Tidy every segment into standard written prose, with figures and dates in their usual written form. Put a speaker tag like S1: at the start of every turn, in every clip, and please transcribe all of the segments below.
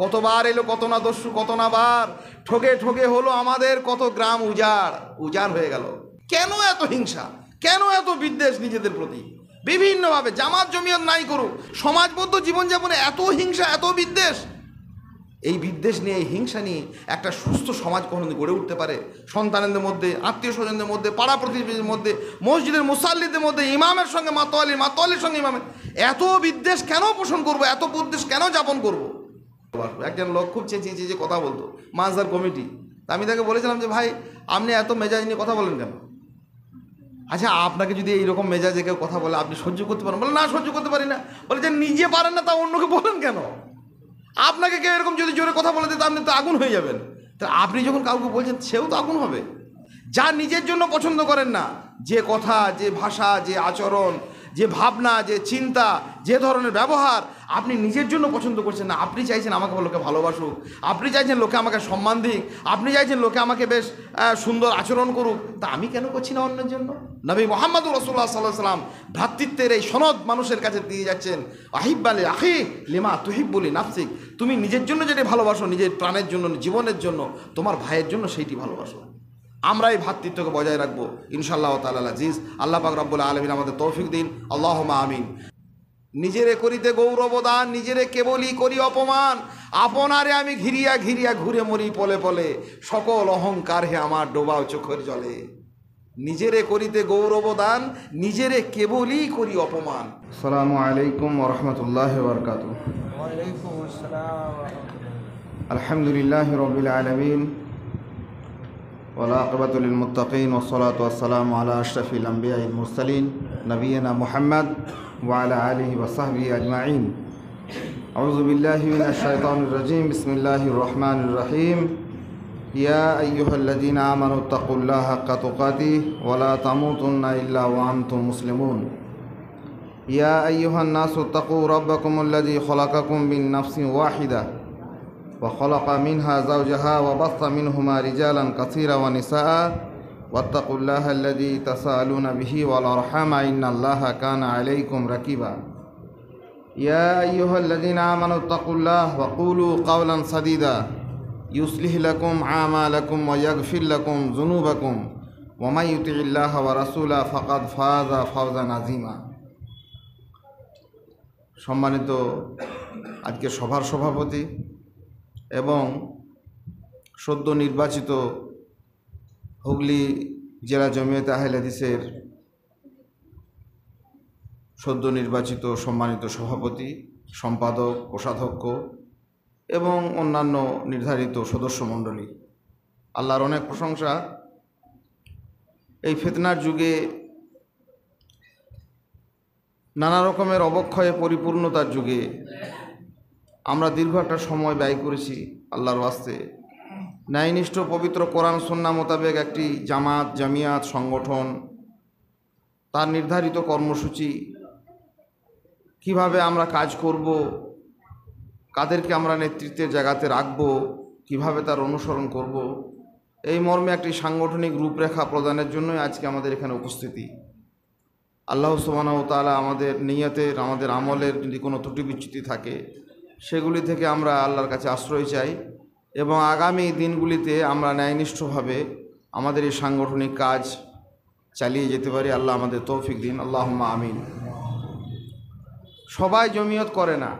S1: কতবার এলো, কত না দস্যু, কত না বার ঠগে ঠগে হলো আমাদের কত গ্রাম উজাড় হয়ে গেল। কেন এত হিংসা, কেন এত বিদ্বেষ নিজেদের প্রতি? বিভিন্নভাবে জামাত জমিয়ত নাই করুক, সমাজবদ্ধ জীবনযাপনে এত হিংসা, এত বিদ্বেষ। এই বিদ্বেষ নিয়ে, এই হিংসা নিয়ে একটা সুস্থ সমাজ কখনো গড়ে উঠতে পারে? সন্তানদের মধ্যে, আত্মীয় স্বজনদের মধ্যে, পাড়া প্রতিবেশীদের মধ্যে, মসজিদের মুসাল্লিদের মধ্যে, ইমামের সঙ্গে মাতোয়ালির সঙ্গে ইমামের এত বিদ্বেষ কেন পোষণ করবো? এত বিদ্বেষ কেন যাপন করবো? একজন লোক খুব চেঁচিয়ে কথা বলতো, মাঝদার কমিটি। আমি তাকে বলেছিলাম যে ভাই, আপনি এত মেজাজ নিয়ে কথা বলেন কেন? আচ্ছা, আপনাকে যদি এইরকম মেজাজে কেউ কথা বলে আপনি সহ্য করতে পারেন? বলে না, সহ্য করতে পারি না। বলে যে নিজে পারেন না তা অন্যকে বলেন কেন? আপনাকে কেউ এরকম যদি জোরে কথা বলে দিতে, আপনি তো আগুন হয়ে যাবেন। তা আপনি যখন কাউকে বলছেন, সেও তো আগুন হবে। যা নিজের জন্য পছন্দ করেন না, যে কথা, যে ভাষা, যে আচরণ, যে ভাবনা, যে চিন্তা, যে ধরনের ব্যবহার আপনি নিজের জন্য পছন্দ করছেন না, আপনি চাইছেন আমাকে লোকে ভালোবাসুক, আপনি চাইছেন লোকে আমাকে সম্মান দিক, আপনি চাইছেন লোকে আমাকে বেশ সুন্দর আচরণ করুক, তা আমি কেন করছি না অন্যের জন্য? নবী মুহাম্মদুর রাসূলুল্লাহ সাল্লাল্লাহু আলাইহি ওয়াসাল্লাম ভ্রাতৃত্বের এই সনদ মানুষের কাছে দিয়ে যাচ্ছেন। আহিব্বালি আখি লিমা তুহিব্বুলি নাফসিক, তুমি নিজের জন্য যেটা ভালোবাসো, নিজের প্রাণের জন্য, জীবনের জন্য, তোমার ভাইয়ের জন্য সেইটি ভালোবাসো। আমরা এই ভ্রাতৃত্বকে বজায় রাখবো ইনশাআল্লাহ তাআলা আজিজ। আল্লাহ পাক রব্বুল আলামিন আমাদের তৌফিক দিন, আল্লাহুম্মা আমিন। নিজেরে করিতে গৌরব দান, নিজেরে কেবলই করি অপমান, আপনারে আমি ঘিরিয়া ঘিরিয়া ঘুরে মরি পলে পলে, সকল অহংকার হে আমার ডোবাও চোখের জলে। নিজেরে করিতে গৌরব দান, নিজেরে কেবলই করি অপমান। আসসালামু আলাইকুম ওয়া রাহমাতুল্লাহি ওয়া বারাকাতুহু।
S2: ওয়া আলাইকুম আসসালাম ওয়া রাহমাতুল্লাহ।
S1: আলহামদুলিল্লাহি রাব্বিল আলামিন والعاقبة للمتقين والصلاة والسلام على أشرف الأنبياء المرسلين نبينا محمد وعلى آله وصحبه أجمعين. أعوذ بالله من الشيطان الرجيم. بسم الله الرحمن الرحيم. يا أيها الذين آمنوا اتقوا الله حق تقاته ولا تموتن إلا وأنتم مسلمون. يا أيها الناس اتقوا ربكم الذي خلقكم من نفس واحدة وخلق منها زوجها وبث منهما رجالا كثيرا ونساء واتقوا الله الذي تساءلون به والأرحام إن الله كان عليكم رقيبا. يا أيها الذين آمنوا اتقوا الله وقولوا قولا سديدا يصلح لكم أعمالكم ويغفر لكم ذنوبكم ومن يطع الله ورسوله فقد فاز فوزا عظيما. সম্মানিত আজকে সভার সভাপতি এবং সদ্য নির্বাচিত হুগলি জেলা জমিয়তে আহলে হাদিসের সদ্য নির্বাচিত সম্মানিত সভাপতি, সম্পাদক, কোষাধ্যক্ষ এবং অন্যান্য নির্ধারিত সদস্যমণ্ডলী, আল্লাহর অনেক প্রশংসা। এই ফিতনার যুগে, নানা রকমের অবক্ষয়ে পরিপূর্ণতার যুগে আমরা দীর্ঘ একটা সময় ব্যয় করেছি আল্লাহর ওয়াস্তে ন্যায়নিষ্ঠ পবিত্র কোরআন সুন্নাহ মোতাবেক একটি জামাত জামিয়াত সংগঠন, তার নির্ধারিত কর্মসূচি, কিভাবে আমরা কাজ করব, কাদেরকে আমরা নেতৃত্বের জায়গাতে রাখব, কিভাবে তার অনুসরণ করব, এই মর্মে একটি সাংগঠনিক রূপরেখা প্রদানের জন্যই আজকে আমাদের এখানে উপস্থিতি। আল্লাহ সুবহানাহু ওয়া তাআলা আমাদের নিয়তের, আমাদের আমলের যদি কোনো ত্রুটি বিচ্যুতি থাকে সেগুলি থেকে আমরা আল্লাহর কাছে আশ্রয় চাই এবং আগামী দিনগুলিতে আমরা ন্যায়নিষ্ঠভাবে আমাদের এই সাংগঠনিক কাজ চালিয়ে যেতে পারি। আল্লাহ আমাদের তৌফিক দিন, আল্লাহুম্মা আমিন। সবাই জমিয়ত করে না,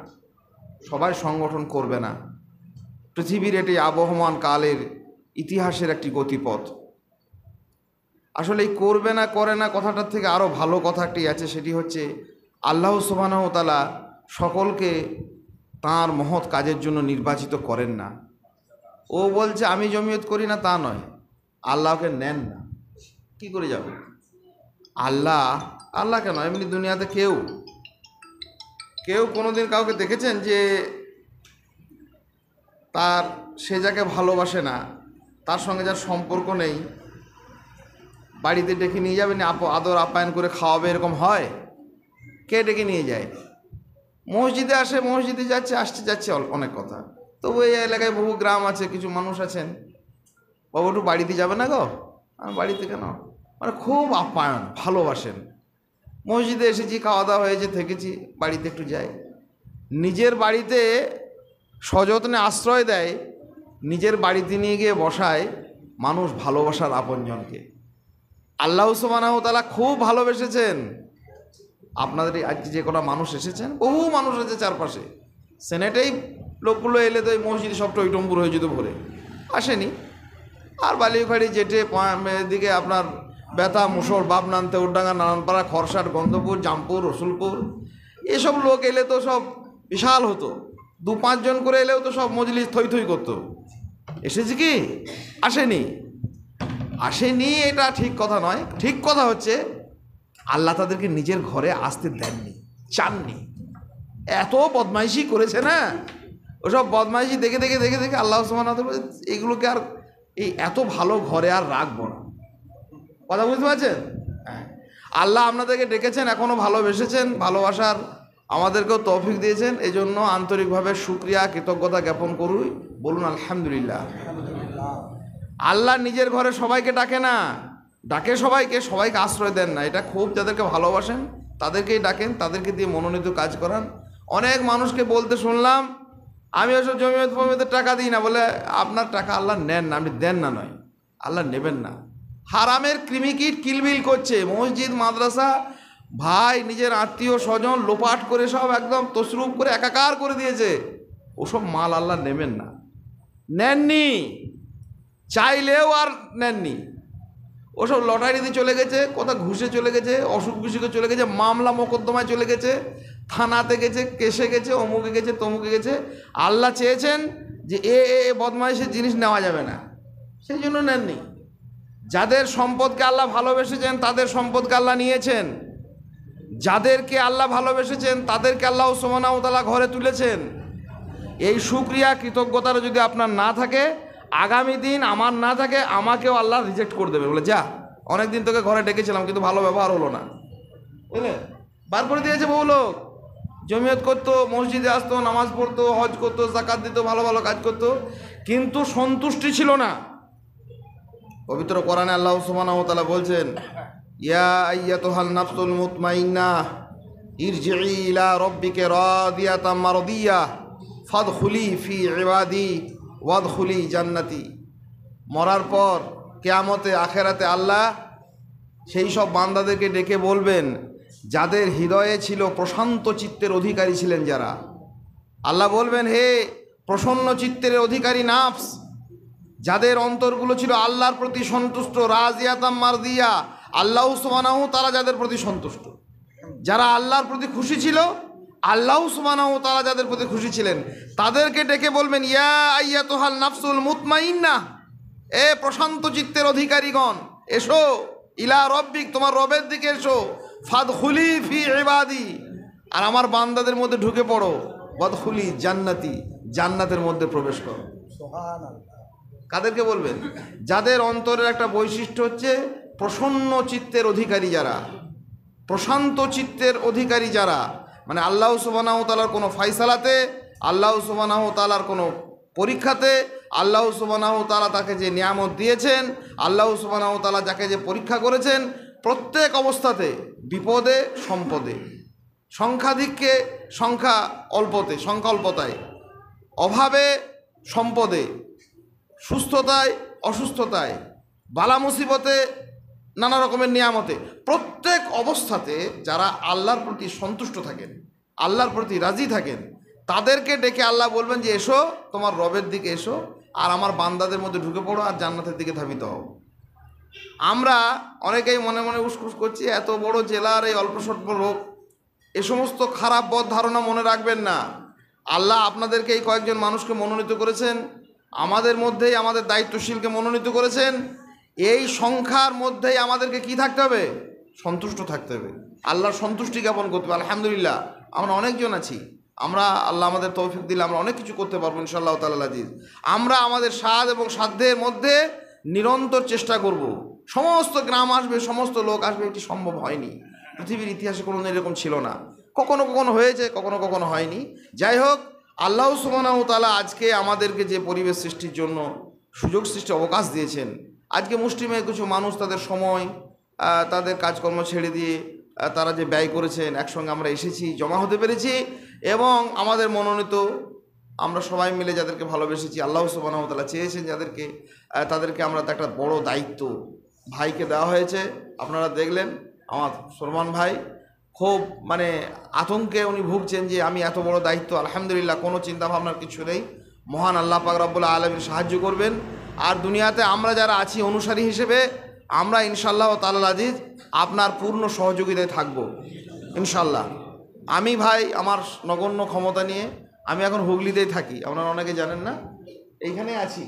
S1: সবাই সংগঠন করবে না। পৃথিবীর এটি আবহমান কালের ইতিহাসের একটি গতিপথ। আসলে এই করবে না করে না কথাটার থেকে আরও ভালো কথা একটি আছে, সেটি হচ্ছে আল্লাহ সুবহানাহু ওয়া তাআলা সকলকে তাঁর মহৎ কাজের জন্য নির্বাচিত করেন না। ও বলছে আমি জমিয়ত করি না, তা নয়, আল্লাহকে নেন না, কি করে যাবে? আল্লাহ কেন, এমনি দুনিয়াতে কেউ কোনোদিন কাউকে দেখেছেন যে তার সে যাকে ভালোবাসে না, তার সঙ্গে যার সম্পর্ক নেই, বাড়িতে ডেকে নিয়ে যাবেন, আদর আপ্যায়ন করে খাওয়াবে, এরকম হয়? কে ডেকে নিয়ে যায়? মসজিদে আসে, মসজিদে যাচ্ছে, আসছে যাচ্ছে, অনেক কথা। তবু এই এলাকায় বহু গ্রাম আছে, কিছু মানুষ আছেন, বাবু একটু বাড়িতে যাবে না গো? বাড়িতে কেন? মানে খুব আপ্যায়ন, ভালোবাসেন। মসজিদে এসেছি, খাওয়া দাওয়া হয়েছে, থেকেছি, বাড়িতে একটু যাই। নিজের বাড়িতে সযত্নে আশ্রয় দেয়, নিজের বাড়িতে নিয়ে গিয়ে বসায় মানুষ ভালোবাসার আপনজনকে। আল্লাহ সুবহানাহু ওয়া তাআলা খুব ভালোবেসেছেন। আপনাদের আজকে যে কটা মানুষ এসেছেন, বহু মানুষ আছে চারপাশে, সেনেটেই লোকগুলো এলে তো এই মসজিদ সব টইটম্বুর হয়ে যেত ভরে, আসেনি। আর বালিউখাড়ি জেটে দিকে আপনার বেতা, মুসর, বাবনান্তে, উড্ডাঙ্গা, নারায়ণপাড়া, খরসাট, গন্ধপুর, জামপুর, রসুলপুর, এসব লোক এলে তো সব বিশাল হতো। 2-5 জন করে এলেও তো সব মজলিস থই থই করতো। এসেছে কি? আসেনি। আসেনি এটা ঠিক কথা নয়। ঠিক কথা হচ্ছে আল্লাহ তাদেরকে নিজের ঘরে আসতে দেননি, চাননি। এত বদমাইশি করেছে না, ওসব বদমাইশি দেখে দেখে দেখে দেখে আল্লাহ সুবহানাহু ওয়া তাআলা এগুলোকে আর এই এত ভালো ঘরে আর রাখবো না। কথা বুঝতে পারছেন? হ্যাঁ, আল্লাহ আপনাদেরকে ডেকেছেন, এখনও ভালোবেসেছেন, ভালোবাসার আমাদেরকেও তৌফিক দিয়েছেন। এই জন্য আন্তরিকভাবে শুকরিয়া, কৃতজ্ঞতা জ্ঞাপন করুই, বলুন আলহামদুলিল্লাহ। আল্লাহ নিজের ঘরে সবাইকে ডাকে না, ডাকে সবাইকে আশ্রয় দেন না। এটা খুব যাদেরকে ভালোবাসেন তাদেরকেই ডাকেন, তাদেরকে দিয়ে মনোনীত কাজ করান। অনেক মানুষকে বলতে শুনলাম, আমি ওসব জমিয়তের টাকা দিই না, বলে আপনার টাকা আল্লাহ নেন না, আপনি দেন না নয়, আল্লাহ নেবেন না। হারামের কৃমিকীট কিলবিল করছে, মসজিদ মাদ্রাসা ভাই নিজের আত্মীয় স্বজন লোপাট করে সব একদম তসরুপ করে একাকার করে দিয়েছে। ওসব মাল আল্লাহ নেবেন না, নেননি, চাইলেও আর নেননি। ওসব লটারিতে চলে গেছে, কোথাও ঘুষে চলে গেছে, অসুখ বিসুখে চলে গেছে, মামলা মোকদ্দমায় চলে গেছে, থানাতে গেছে, কেসে গেছে, অমুকে গেছে, তমুকে গেছে। আল্লাহ চেয়েছেন যে এ বদমাইশের জিনিস নেওয়া যাবে না, সেই জন্য নেননি। যাদের সম্পদকে আল্লাহ ভালোবেসেছেন তাদের সম্পদকে আল্লাহ নিয়েছেন, যাদেরকে আল্লাহ ভালোবেসেছেন তাদেরকে আল্লাহ সুবহানাহু ওয়া তাআলা ঘরে তুলেছেন। এই শুকরিয়া কৃতজ্ঞতার যদি আপনার না থাকে, আগামী দিন আমার না থাকে, আমাকেও আল্লাহ রিজেক্ট করে দেবে, বলে যা অনেক দিন তোকে ঘরে ডেকেছিলাম কিন্তু ভালো ব্যবহার হলো না, বুঝলেন? বার করে দিয়েছে। বহু লোক জমিয়ত করতো, মসজিদে আসতো, নামাজ পড়তো, হজ করতো, যাকাত দিত, ভালো ভালো কাজ করতো, কিন্তু সন্তুষ্টি ছিল না। পবিত্র কোরআনে আল্লাহ সুবহানাহু ওয়া তাআলা বলছেন, ইয়া আইয়াতুহান নাফসুল মুতমাইন্নাহ ইরজিই ইলা রাব্বিকা রাদিয়াতাম মারদিয়াহ ফাদখুলি ফি ইবাদি ওয়াদখুলি জান্নাতি। মরার পর কিয়ামতে আখেরাতে আল্লাহ সেই সব বান্দাদেরকে ডেকে বলবেন যাদের হৃদয়ে ছিল প্রশান্ত চিত্তের অধিকারী ছিলেন যারা। আল্লাহ বলবেন, হে প্রসন্ন চিত্তের অধিকারী নাফস, যাদের অন্তরগুলো ছিল আল্লাহর প্রতি সন্তুষ্ট, রাজিয়াতাম মারদিয়া, আল্লাহ সুবহানাহু তাআলা যাদের প্রতি সন্তুষ্ট, যারা আল্লাহর প্রতি খুশি ছিল, আল্লাহ সুবহানাহু তাআলা যাদের প্রতি খুশি ছিলেন, তাদেরকে ডেকে বলবেন, ইয়া আইয়াতুহান নাফসুল মুতমাইন্নাহ, এ প্রশান্ত চিত্তের অধিকারীগণ, এসো, ইলা রব্বিক, তোমার রবের দিকে এসো, ফাদখুলি ফি ইবাদি, আর আমার বান্দাদের মধ্যে ঢুকে পড়ো, ওয়াদখুলি জান্নাতি, জান্নাতের মধ্যে প্রবেশ করো।
S2: সুবহানাল্লাহ।
S1: কাদেরকে বলবেন? যাদের অন্তরের একটা বৈশিষ্ট্য হচ্ছে প্রসন্ন চিত্তের অধিকারী যারা, প্রশান্ত চিত্তের অধিকারী যারা, মানে আল্লাহ সুবহানাহু ওয়া তাআলার কোনো ফায়সালাতে, আল্লাহ সুবহানাহু ওয়া তাআলার কোনো পরীক্ষাতে, আল্লাহ সুবহানাহু ওয়া তাআলা তাকে যে নিয়ামত দিয়েছেন, আল্লাহ সুবহানাহু ওয়া তাআলা যাকে যে পরীক্ষা করেছেন, প্রত্যেক অবস্থাতে, বিপদে সম্পদে, সংখ্যাধিক্যে সংখ্যা অল্পতে, সংখ্যা অল্পতায়, অভাবে সম্পদে, সুস্থতায় অসুস্থতায়, বালা মুসিবতে, নানা রকমের নিয়ামতে, প্রত্যেক অবস্থাতে যারা আল্লাহর প্রতি সন্তুষ্ট থাকেন, আল্লাহর প্রতি রাজি থাকেন, তাদেরকে ডেকে আল্লাহ বলবেন যে এসো, তোমার রবের দিকে এসো, আর আমার বান্দাদের মধ্যে ঢুকে পড়ো, আর জান্নাতের দিকে ধাবিত হও। আমরা অনেকেই মনে মনে উসখুস করছি, এত বড় জেলার এই অল্প স্বল্প লোক, এ সমস্ত খারাপ বদ ধারণা মনে রাখবেন না। আল্লাহ আপনাদেরকে এই কয়েকজন মানুষকে মনোনীত করেছেন, আমাদের মধ্যেই আমাদের দায়িত্বশীলকে মনোনীত করেছেন। এই সংখ্যার মধ্যেই আমাদেরকে কি থাকতে হবে? সন্তুষ্ট থাকতে হবে, আল্লাহর সন্তুষ্টি জ্ঞাপন করতে হবে। আলহামদুলিল্লাহ আমরা অনেকজন আছি, আমরা আল্লাহ আমাদের তৌফিক দিলে আমরা অনেক কিছু করতে পারবো ইনশাআল্লাহ তাআলা আজিজ। আমরা আমাদের সাধ এবং সাধ্যের মধ্যে নিরন্তর চেষ্টা করব। সমস্ত গ্রাম আসবে, সমস্ত লোক আসবে, এটি সম্ভব হয়নি, পৃথিবীর ইতিহাসে কোনো এরকম ছিল না। কখনো কখনো হয়েছে, কখনো কখনো হয়নি। যাই হোক, আল্লাহ সুবহানাহু ওয়া তাআলা আজকে আমাদেরকে যে পরিবেশ সৃষ্টির জন্য সুযোগ সৃষ্টি অবকাশ দিয়েছেন, আজকে মুসলিমের কিছু মানুষ তাদের সময়, তাদের কাজকর্ম ছেড়ে দিয়ে তারা যে ব্যয় করেছেন, একসঙ্গে আমরা এসেছি, জমা হতে পেরেছি, এবং আমাদের মনোনীত আমরা সবাই মিলে যাদেরকে ভালোবেসেছি, আল্লাহ সুবহানাহু ওয়া তাআলা চেয়েছেন যাদেরকে, তাদেরকে আমরা একটা বড় দায়িত্ব ভাইকে দেওয়া হয়েছে। আপনারা দেখলেন আমার সলমান ভাই খুব মানে আতঙ্কে উনি ভুগছেন যে আমি এত বড় দায়িত্ব। আলহামদুলিল্লাহ, কোনো চিন্তা ভাবনার কিছু নেই, মহান আল্লাহ পাক রব্বুল আলামিন সাহায্য করবেন। আর দুনিয়াতে আমরা যারা আছি অনুসারী হিসেবে, আমরা ইনশাআল্লাহ তাআলা আজিজ আপনার পূর্ণ সহযোগিতায় থাকব ইনশাআল্লাহ। আমি ভাই আমার নগণ্য ক্ষমতা নিয়ে আমি এখন হুগলিতেই থাকি, আপনারা অনেকে জানেন না, এইখানে আছি,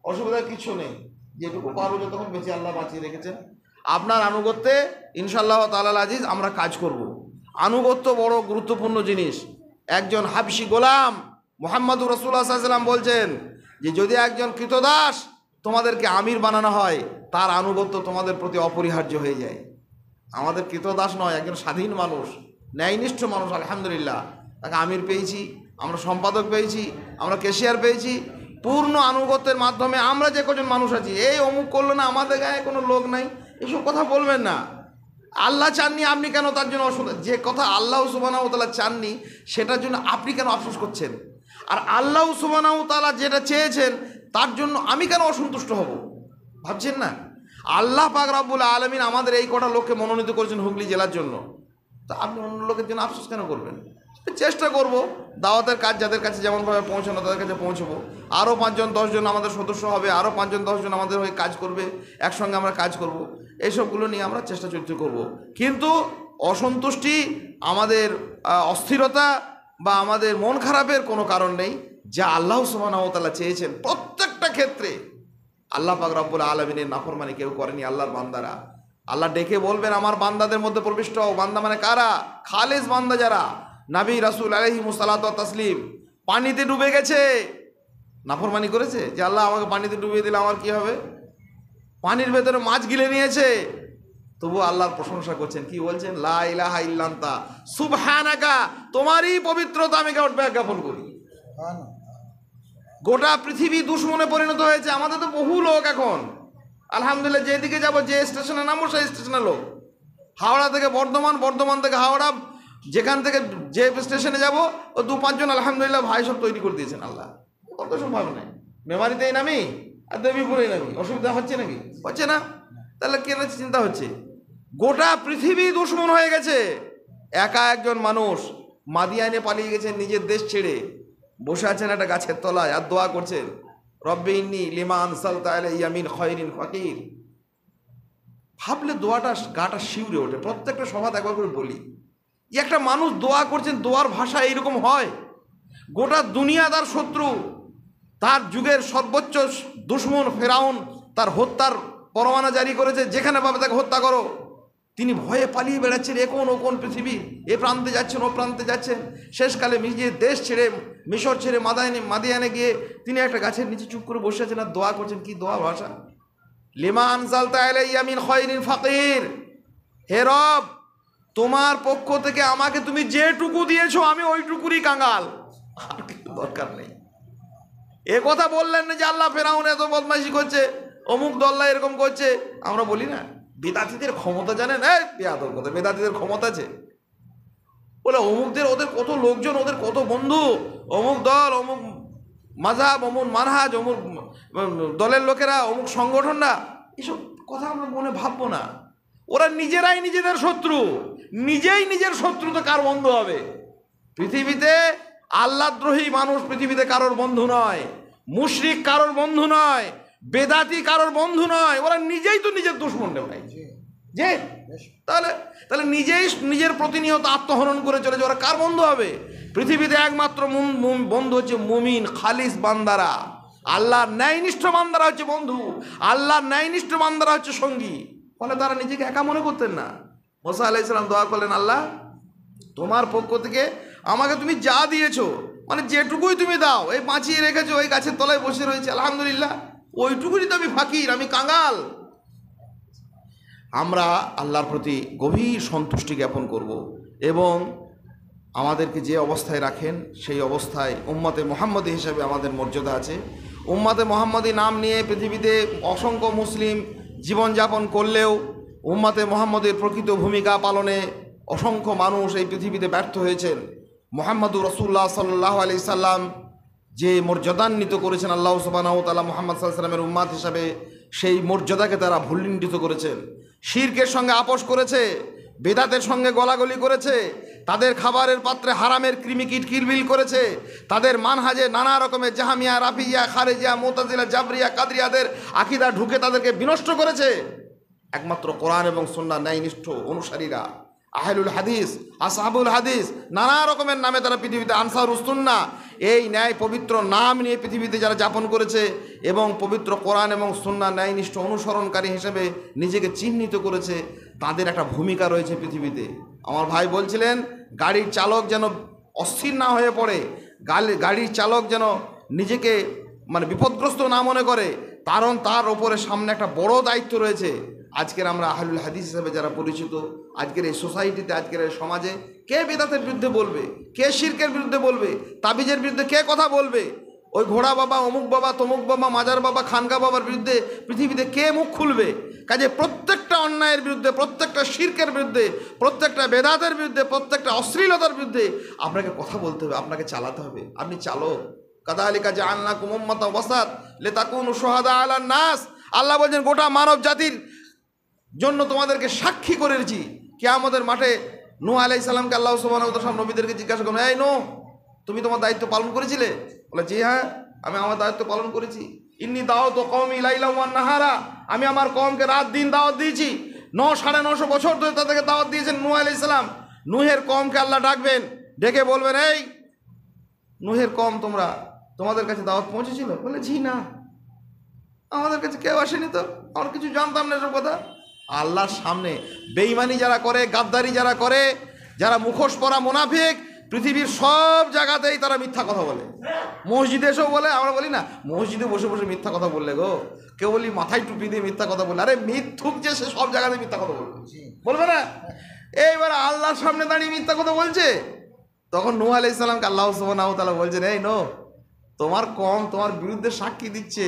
S1: অসুবিধার কিছু নেই, যেটুকু পারবো যতক্ষণ বেঁচে আল্লাহ বাঁচিয়ে রেখেছেন। আপনার আনুগত্যে ইনশাআল্লাহ তাআলা আজিজ আমরা কাজ করব। আনুগত্য বড় গুরুত্বপূর্ণ জিনিস। একজন হাবশি গোলাম মুহাম্মদুর রাসূলুল্লাহ সাল্লাল্লাহু আলাইহি ওয়াসাল্লাম বলছেন যে যদি একজন কৃতদাস তোমাদেরকে আমির বানানো হয়, তার আনুগত্য তোমাদের প্রতি অপরিহার্য হয়ে যায়। আমাদের কৃতদাস নয়, একজন স্বাধীন মানুষ, ন্যায়নিষ্ঠ মানুষ, আলহামদুলিল্লাহ তাকে আমির পেয়েছি, আমরা সম্পাদক পেয়েছি, আমরা ক্যাশিয়ার পেয়েছি। পূর্ণ আনুগত্যের মাধ্যমে আমরা যে কজন মানুষ আছি, এই অমুক করলো না, আমাদের গায়ে কোনো লোক নাই, এসব কথা বলবেন না। আল্লাহ চাননি, আপনি কেন তার জন্য যে কথা আল্লাহ সুবহানাহু ওয়া তাআলা চাননি সেটার জন্য আপনি কেন আফসোস করছেন? আর আল্লাহ সুবহানাহু ওয়া তাআলা যেটা চেয়েছেন তার জন্য আমি কেন অসন্তুষ্ট হব? ভাবছেন না? আল্লাহ পাক রব্বুল আলামিন আমাদের এই কটা লোককে মনোনীত করেছেন হুগলি জেলার জন্য, তা আপনি অন্য লোকের জন্য আফসোস কেন করবেন? চেষ্টা করব দাওয়াতের কাজ যাদের কাছে যেমনভাবে পৌঁছানো তাদের কাছে পৌঁছবো। আরও 5 জন 10 জন আমাদের সদস্য হবে, আরও 5 জন 10 জন আমাদের হয়ে কাজ করবে, একসঙ্গে আমরা কাজ করব। এইসবগুলো নিয়ে আমরা চেষ্টা চরিত্র করব। কিন্তু অসন্তুষ্টি, আমাদের অস্থিরতা বা আমাদের মন খারাপের কোনো কারণ নেই। যা আল্লাহ সুবহানাহু ওয়া তাআলা চেয়েছেন প্রত্যেকটা ক্ষেত্রে আল্লাহ পাক রব্বুল আলামিনের নাফরমানি কেউ করেনি। আল্লাহর বান্দারা, আল্লাহ ডেকে বলবেন আমার বান্দাদের মধ্যে প্রবিষ্ট হও। বান্দা মানে কারা? খালেস বান্দা যারা নবী রাসূল আলাইহিমুস সালাতু ওয়াত তাসলিম পানিতে ডুবে গেছে, নাফরমানি করেছে যে আল্লাহ আমাকে পানিতে ডুবিয়ে দিলে আমার কি হবে, পানির ভেতরে মাছ গিলে নিয়েছে, তবু আল্লাহর প্রশংসা করছেন। কি বলছেন? লা ইলাহা ইল্লা আনতা সুবহানাকা, তোমারই পবিত্রতা আমি জ্ঞাপন করি। গোটা পৃথিবী দুশ্মনে পরিণত হয়েছে। আমাদের তো বহু লোক এখন আলহামদুলিল্লাহ, যেদিকে যাব, যে স্টেশনে নামবো সেই স্টেশনের লোক। হাওড়া থেকে বর্ধমান, বর্ধমান থেকে হাওড়া, যেখান থেকে যে স্টেশনে যাব ও 2-5 জন আলহামদুলিল্লাহ ভাই সব তৈরি করে দিয়েছেন আল্লাহ। কত সম্ভব নেই, মেমারিতেই নামি আর দেবীপুরেই নামি, অসুবিধা হচ্ছে নাকি? হচ্ছে না? তাহলে কেন চিন্তা হচ্ছে? গোটা পৃথিবী দুশ্মন হয়ে গেছে। একা একজন মানুষ মাদিয়ানে পালিয়ে গেছেন নিজের দেশ ছেড়ে, বসে আছেন একটা গাছের তলায় আর দোয়া করছেন, রব্বি ইন্নী লিমা আনসালতা আলাইয়া মিন খায়রিন ফাকির। ভাবলে দোয়াটা গাটা শিউরে ওঠে। প্রত্যেকটা সভাতে একবার করে বলি, একটা মানুষ দোয়া করছেন, দোয়ার ভাষা এইরকম হয়? গোটা দুনিয়াদার শত্রু, তার যুগের সর্বোচ্চ দুশ্মন ফেরাউন তার হত্যার পরোয়ানা জারি করেছে, যেখানে পাবে তাকে হত্যা করো। তিনি ভয়ে পালিয়ে বেড়াচ্ছেন, এখন ও কোন পৃথিবী, এ প্রান্তে যাচ্ছেন ও প্রান্তে যাচ্ছেন। শেষকালে নিজের দেশ ছেড়ে, মিশর ছেড়ে মাদিয়ানে গিয়ে তিনি একটা গাছের নিচে চুপ করে বসে আছেন আর দোয়া করছেন। কি দোয়া ভাষা! লিমা আনজালতা আলাইয়া মিন খায়রিন ফাকির, হে রব, তোমার পক্ষ থেকে আমাকে তুমি যেটুকু দিয়েছো আমি ওইটুকুরই কাঙ্গাল, আর কিছু দরকার নেই। এ কথা বললেন না যে আল্লাহ ফেরাউন এত বদমাইশি করছে, অমুক দল্লা এরকম করছে। আমরা বলি না বেদাতিদের ক্ষমতা জানেন? বেয়াদব কথা, বেদাতিদের ক্ষমতা আছে বলে অমুকদের, ওদের কত লোকজন, ওদের কত বন্ধু, অমুক দল, অমুক মাযহাব, অমুক মানহাজ, অমুক দলের লোকেরা, অমুক সংগঠনরা, এসব কথা আমরা মনে ভাববো না। ওরা নিজেরাই নিজেদের শত্রু, নিজেই নিজের শত্রু, তো কার বন্ধু হবে? পৃথিবীতে আল্লাহদ্রোহী মানুষ পৃথিবীতে কারোর বন্ধু নয়, মুশরিক কারোর বন্ধু নয়, বেদাতি কারোর বন্ধু নয়। ওরা নিজেই তো নিজের দুশমন ভাই। যে তাহলে নিজেই নিজের প্রতিনিয়ত আত্মহনন করে চলেছে, ওরা কার বন্ধু হবে? পৃথিবীতে একমাত্র বন্ধু হচ্ছে মুমিন খালিস বান্দারা। আল্লাহর ন্যায়নিষ্ঠ বান্দারা হচ্ছে বন্ধু, আল্লাহর ন্যায়নিষ্ঠ বান্দারা হচ্ছে সঙ্গী। ফলে তারা নিজেকে একা মনে করতেন না। মুসা আলাইহিস সালাম দোয়া করলেন, আল্লাহ তোমার পক্ষ থেকে আমাকে তুমি যা দিয়েছো, মানে যেটুকুই তুমি দাও, এই বাঁচিয়ে রেখেছো, ওই গাছের তলায় বসে রয়েছে, আলহামদুলিল্লাহ, ওইটুকুই তো আমি ফাকির, আমি কাঙ্গাল। আমরা আল্লাহর প্রতি গভীর সন্তুষ্টি জ্ঞাপন করব এবং আমাদেরকে যে অবস্থায় রাখেন সেই অবস্থায় উম্মতে মুহাম্মদী হিসেবে আমাদের মর্যাদা আছে। উম্মতে মুহাম্মদী নাম নিয়ে পৃথিবীতে অসংখ্য মুসলিম জীবনযাপন করলেও উম্মতে মুহাম্মদের প্রকৃত ভূমিকা পালনে অসংখ্য মানুষ এই পৃথিবীতে ব্যর্থ হয়েছেন। মুহাম্মদুর রাসূলুল্লাহ সাল্লাল্লাহু আলাইহি সাল্লাম যে মর্যাদান্বিত করেছেন আল্লাহ সুবহানাহু ওয়া তাআলা মুহাম্মদ সাল্লাল্লাহু আলাইহি ওয়াসাল্লামের উম্মাত হিসাবে, সেই মর্যাদাকে তারা ভুলুণ্ঠিত করেছেন, শিরকের সঙ্গে আপোষ করেছে, বেদাতের সঙ্গে গলাগলি করেছে, তাদের খাবারের পাত্রে হারামের কৃমিকীট কিলবিল করেছে, তাদের মানহাজে নানা রকমের জাহামিয়া, রাফিয়া, খারেজিয়া, মুতাজিলা, জাবরিয়া, কাদরিয়াদের আকীদা ঢুকে তাদেরকে বিনষ্ট করেছে। একমাত্র কোরআন এবং সুন্নাহ ন্যায়নিষ্ঠ অনুসারীরা, আহলুল হাদিস, আসহাবুল হাদিস, নানা রকমের নামে তারা পৃথিবীতে, আনসারুস সুন্নাহ, এই ন্যায় পবিত্র নাম নিয়ে পৃথিবীতে যারা যাপন করেছে এবং পবিত্র কোরআন এবং সুন্নাহ ন্যায়নিষ্ঠ অনুসরণকারী হিসেবে নিজেকে চিহ্নিত করেছে, তাদের একটা ভূমিকা রয়েছে পৃথিবীতে। আমার ভাই বলছিলেন গাড়ির চালক যেন অস্থির না হয়ে পড়ে, গাড়ির চালক যেন নিজেকে বিপদগ্রস্ত না মনে করে, কারণ তার ওপরে সামনে একটা বড় দায়িত্ব রয়েছে। আজকের আমরা আহলুল হাদিস হিসেবে যারা পরিচিত, আজকের এই সোসাইটিতে, আজকের এই সমাজে কে বেদাতের বিরুদ্ধে বলবে, কে শিরকের বিরুদ্ধে বলবে, তাবিজের বিরুদ্ধে কে কথা বলবে, ওই ঘোড়া বাবা, অমুক বাবা, তমুক বাবা, মাজার বাবা, খানকা বাবার বিরুদ্ধে পৃথিবীতে কে মুখ খুলবে? কাজে প্রত্যেকটা অন্যায়ের বিরুদ্ধে, প্রত্যেকটা শিরকের বিরুদ্ধে, প্রত্যেকটা বেদাতের বিরুদ্ধে, প্রত্যেকটা অশ্লীলতার বিরুদ্ধে আপনাকে কথা বলতে হবে, আপনাকে চালাতে হবে। আপনি চালক। কাযালিকা জাআলনাকুম উম্মাতান ওয়াসাত লিতাকুনু শুহাদা আলান নাস। আল্লাহ বলছেন গোটা মানব জাতির জন্য তোমাদেরকে সাক্ষী করেছি। কিয়ামতের মাঠে নূহ আলাইহিস সালামকে আল্লাহ সুবহানাহু ওয়া তাআলা সব নবীদেরকে জিজ্ঞাসা করবেন, এই নূহ, তুমি তোমার দায়িত্ব পালন করেছিলে? বলে, জি হ্যাঁ, আমি আমার দায়িত্ব পালন করেছি। ইন্নী দাওয়াতু কওমি লাইলাম ওয়ান নাহারা, আমি আমার কওমকে রাত দিন দাওয়াত দিয়েছি। 900-950 বছর ধরে তাদেরকে দাওয়াত দিয়েছেন নূহ আলাইহিস সালাম। নূহের কওমকে আল্লাহ ডাকবেন, ডেকে বলবেন, এই নূহের কওম, তোমাদের কাছে দাওয়াত পৌঁছেছিল? বলে, জি না, আমাদের কাছে কেউ আসেনি, তো আমরা কিছু জানতাম না এসব কথা। আল্লাহর সামনে বেঈমানি যারা করে, গাদ্দারি যারা করে, যারা মুখোশ পরা মুনাফিক, পৃথিবীর সব জায়গাতেই তারা মিথ্যা কথা বলে। মসজিদে এসেও বলে, আমরা বলি না মসজিদে বসে বসে মিথ্যা কথা বললে গো, কেউ বলি মাথায় টুপি দিয়ে মিথ্যা কথা বললে, আরে মিথ্যুক যে সে সব জায়গাতে মিথ্যা কথা বলবে না? এইবার আল্লাহর সামনে দাঁড়িয়ে মিথ্যা কথা বলছে। তখন নূহ আলাইহিস সালামকে আল্লাহ সুবহানাহু ওয়া তাআলা বলছেন, এই নূহ, তোমার কওম তোমার বিরুদ্ধে সাক্ষী দিচ্ছে,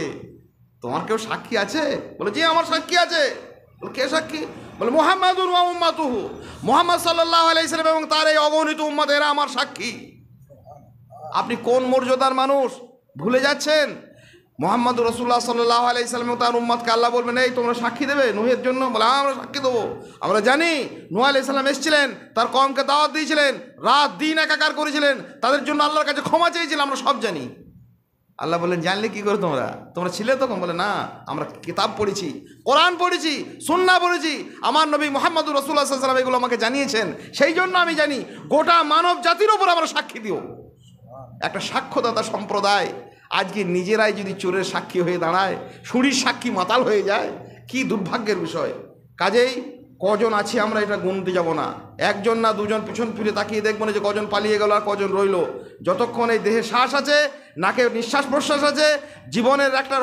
S1: তোমার কেউ সাক্ষী আছে? বলে, জি আমার সাক্ষী আছে। বলে, কে সাক্ষী? বলে, মুহাম্মাদুর ওয়া উম্মাতুহু, মুহাম্মদ সাল্লাল্লাহু আলাইহি সাল্লাম এবং তার এই অগণিত উম্মত, এরা আমার সাক্ষী। আপনি কোন মর্যাদার মানুষ ভুলে যাচ্ছেন? মুহাম্মদ রাসূলুল্লাহ সাল্লাল্লাহু আলাইহি সাল্লাম এবং তার উম্মতকে আল্লাহ বলবেন, এই তোমরা সাক্ষী দেবে নূহের জন্য? বলে, আমরা সাক্ষী দেবো। আমরা জানি নূহ আলাইহিস সালাম এসেছিলেন, তার কওমকে দাওয়াত দিয়েছিলেন, রাত দিন একাকার করেছিলেন, তাদের জন্য আল্লাহর কাছে ক্ষমা চেয়েছিলেন, আমরা সব জানি। আল্লাহ বললেন, জানলে কি করে তোমরা ছিলে তখন? বলে, না, আমরা কিতাব পড়েছি, কোরআন পড়েছি, সুন্নাহ পড়েছি, আমার নবী মুহাম্মদুর রাসূলুল্লাহ সাল্লাল্লাহু আলাইহি ওয়াসাল্লাম এগুলো আমাকে জানিয়েছেন, সেই জন্য আমি জানি। গোটা মানব জাতির উপর আমরা সাক্ষী দিও। একটা সাক্ষ্যদাতা সম্প্রদায় আজকে নিজেরাই যদি চোরের সাক্ষী হয়ে দাঁড়ায়, সুরির সাক্ষী মাতাল হয়ে যায়, কি দুর্ভাগ্যের বিষয়। কাজেই কজন আছি আমরা এটা গুনতে যাব না, একজন না দুজন, পিছন ফিরে তাকিয়ে দেখবো না যে কজন পালিয়ে গেল আর কজন রইল। যতক্ষণ এই দেহে শ্বাস আছে, নাকে নিঃশ্বাস প্রশ্বাস আছে, জীবনের একটা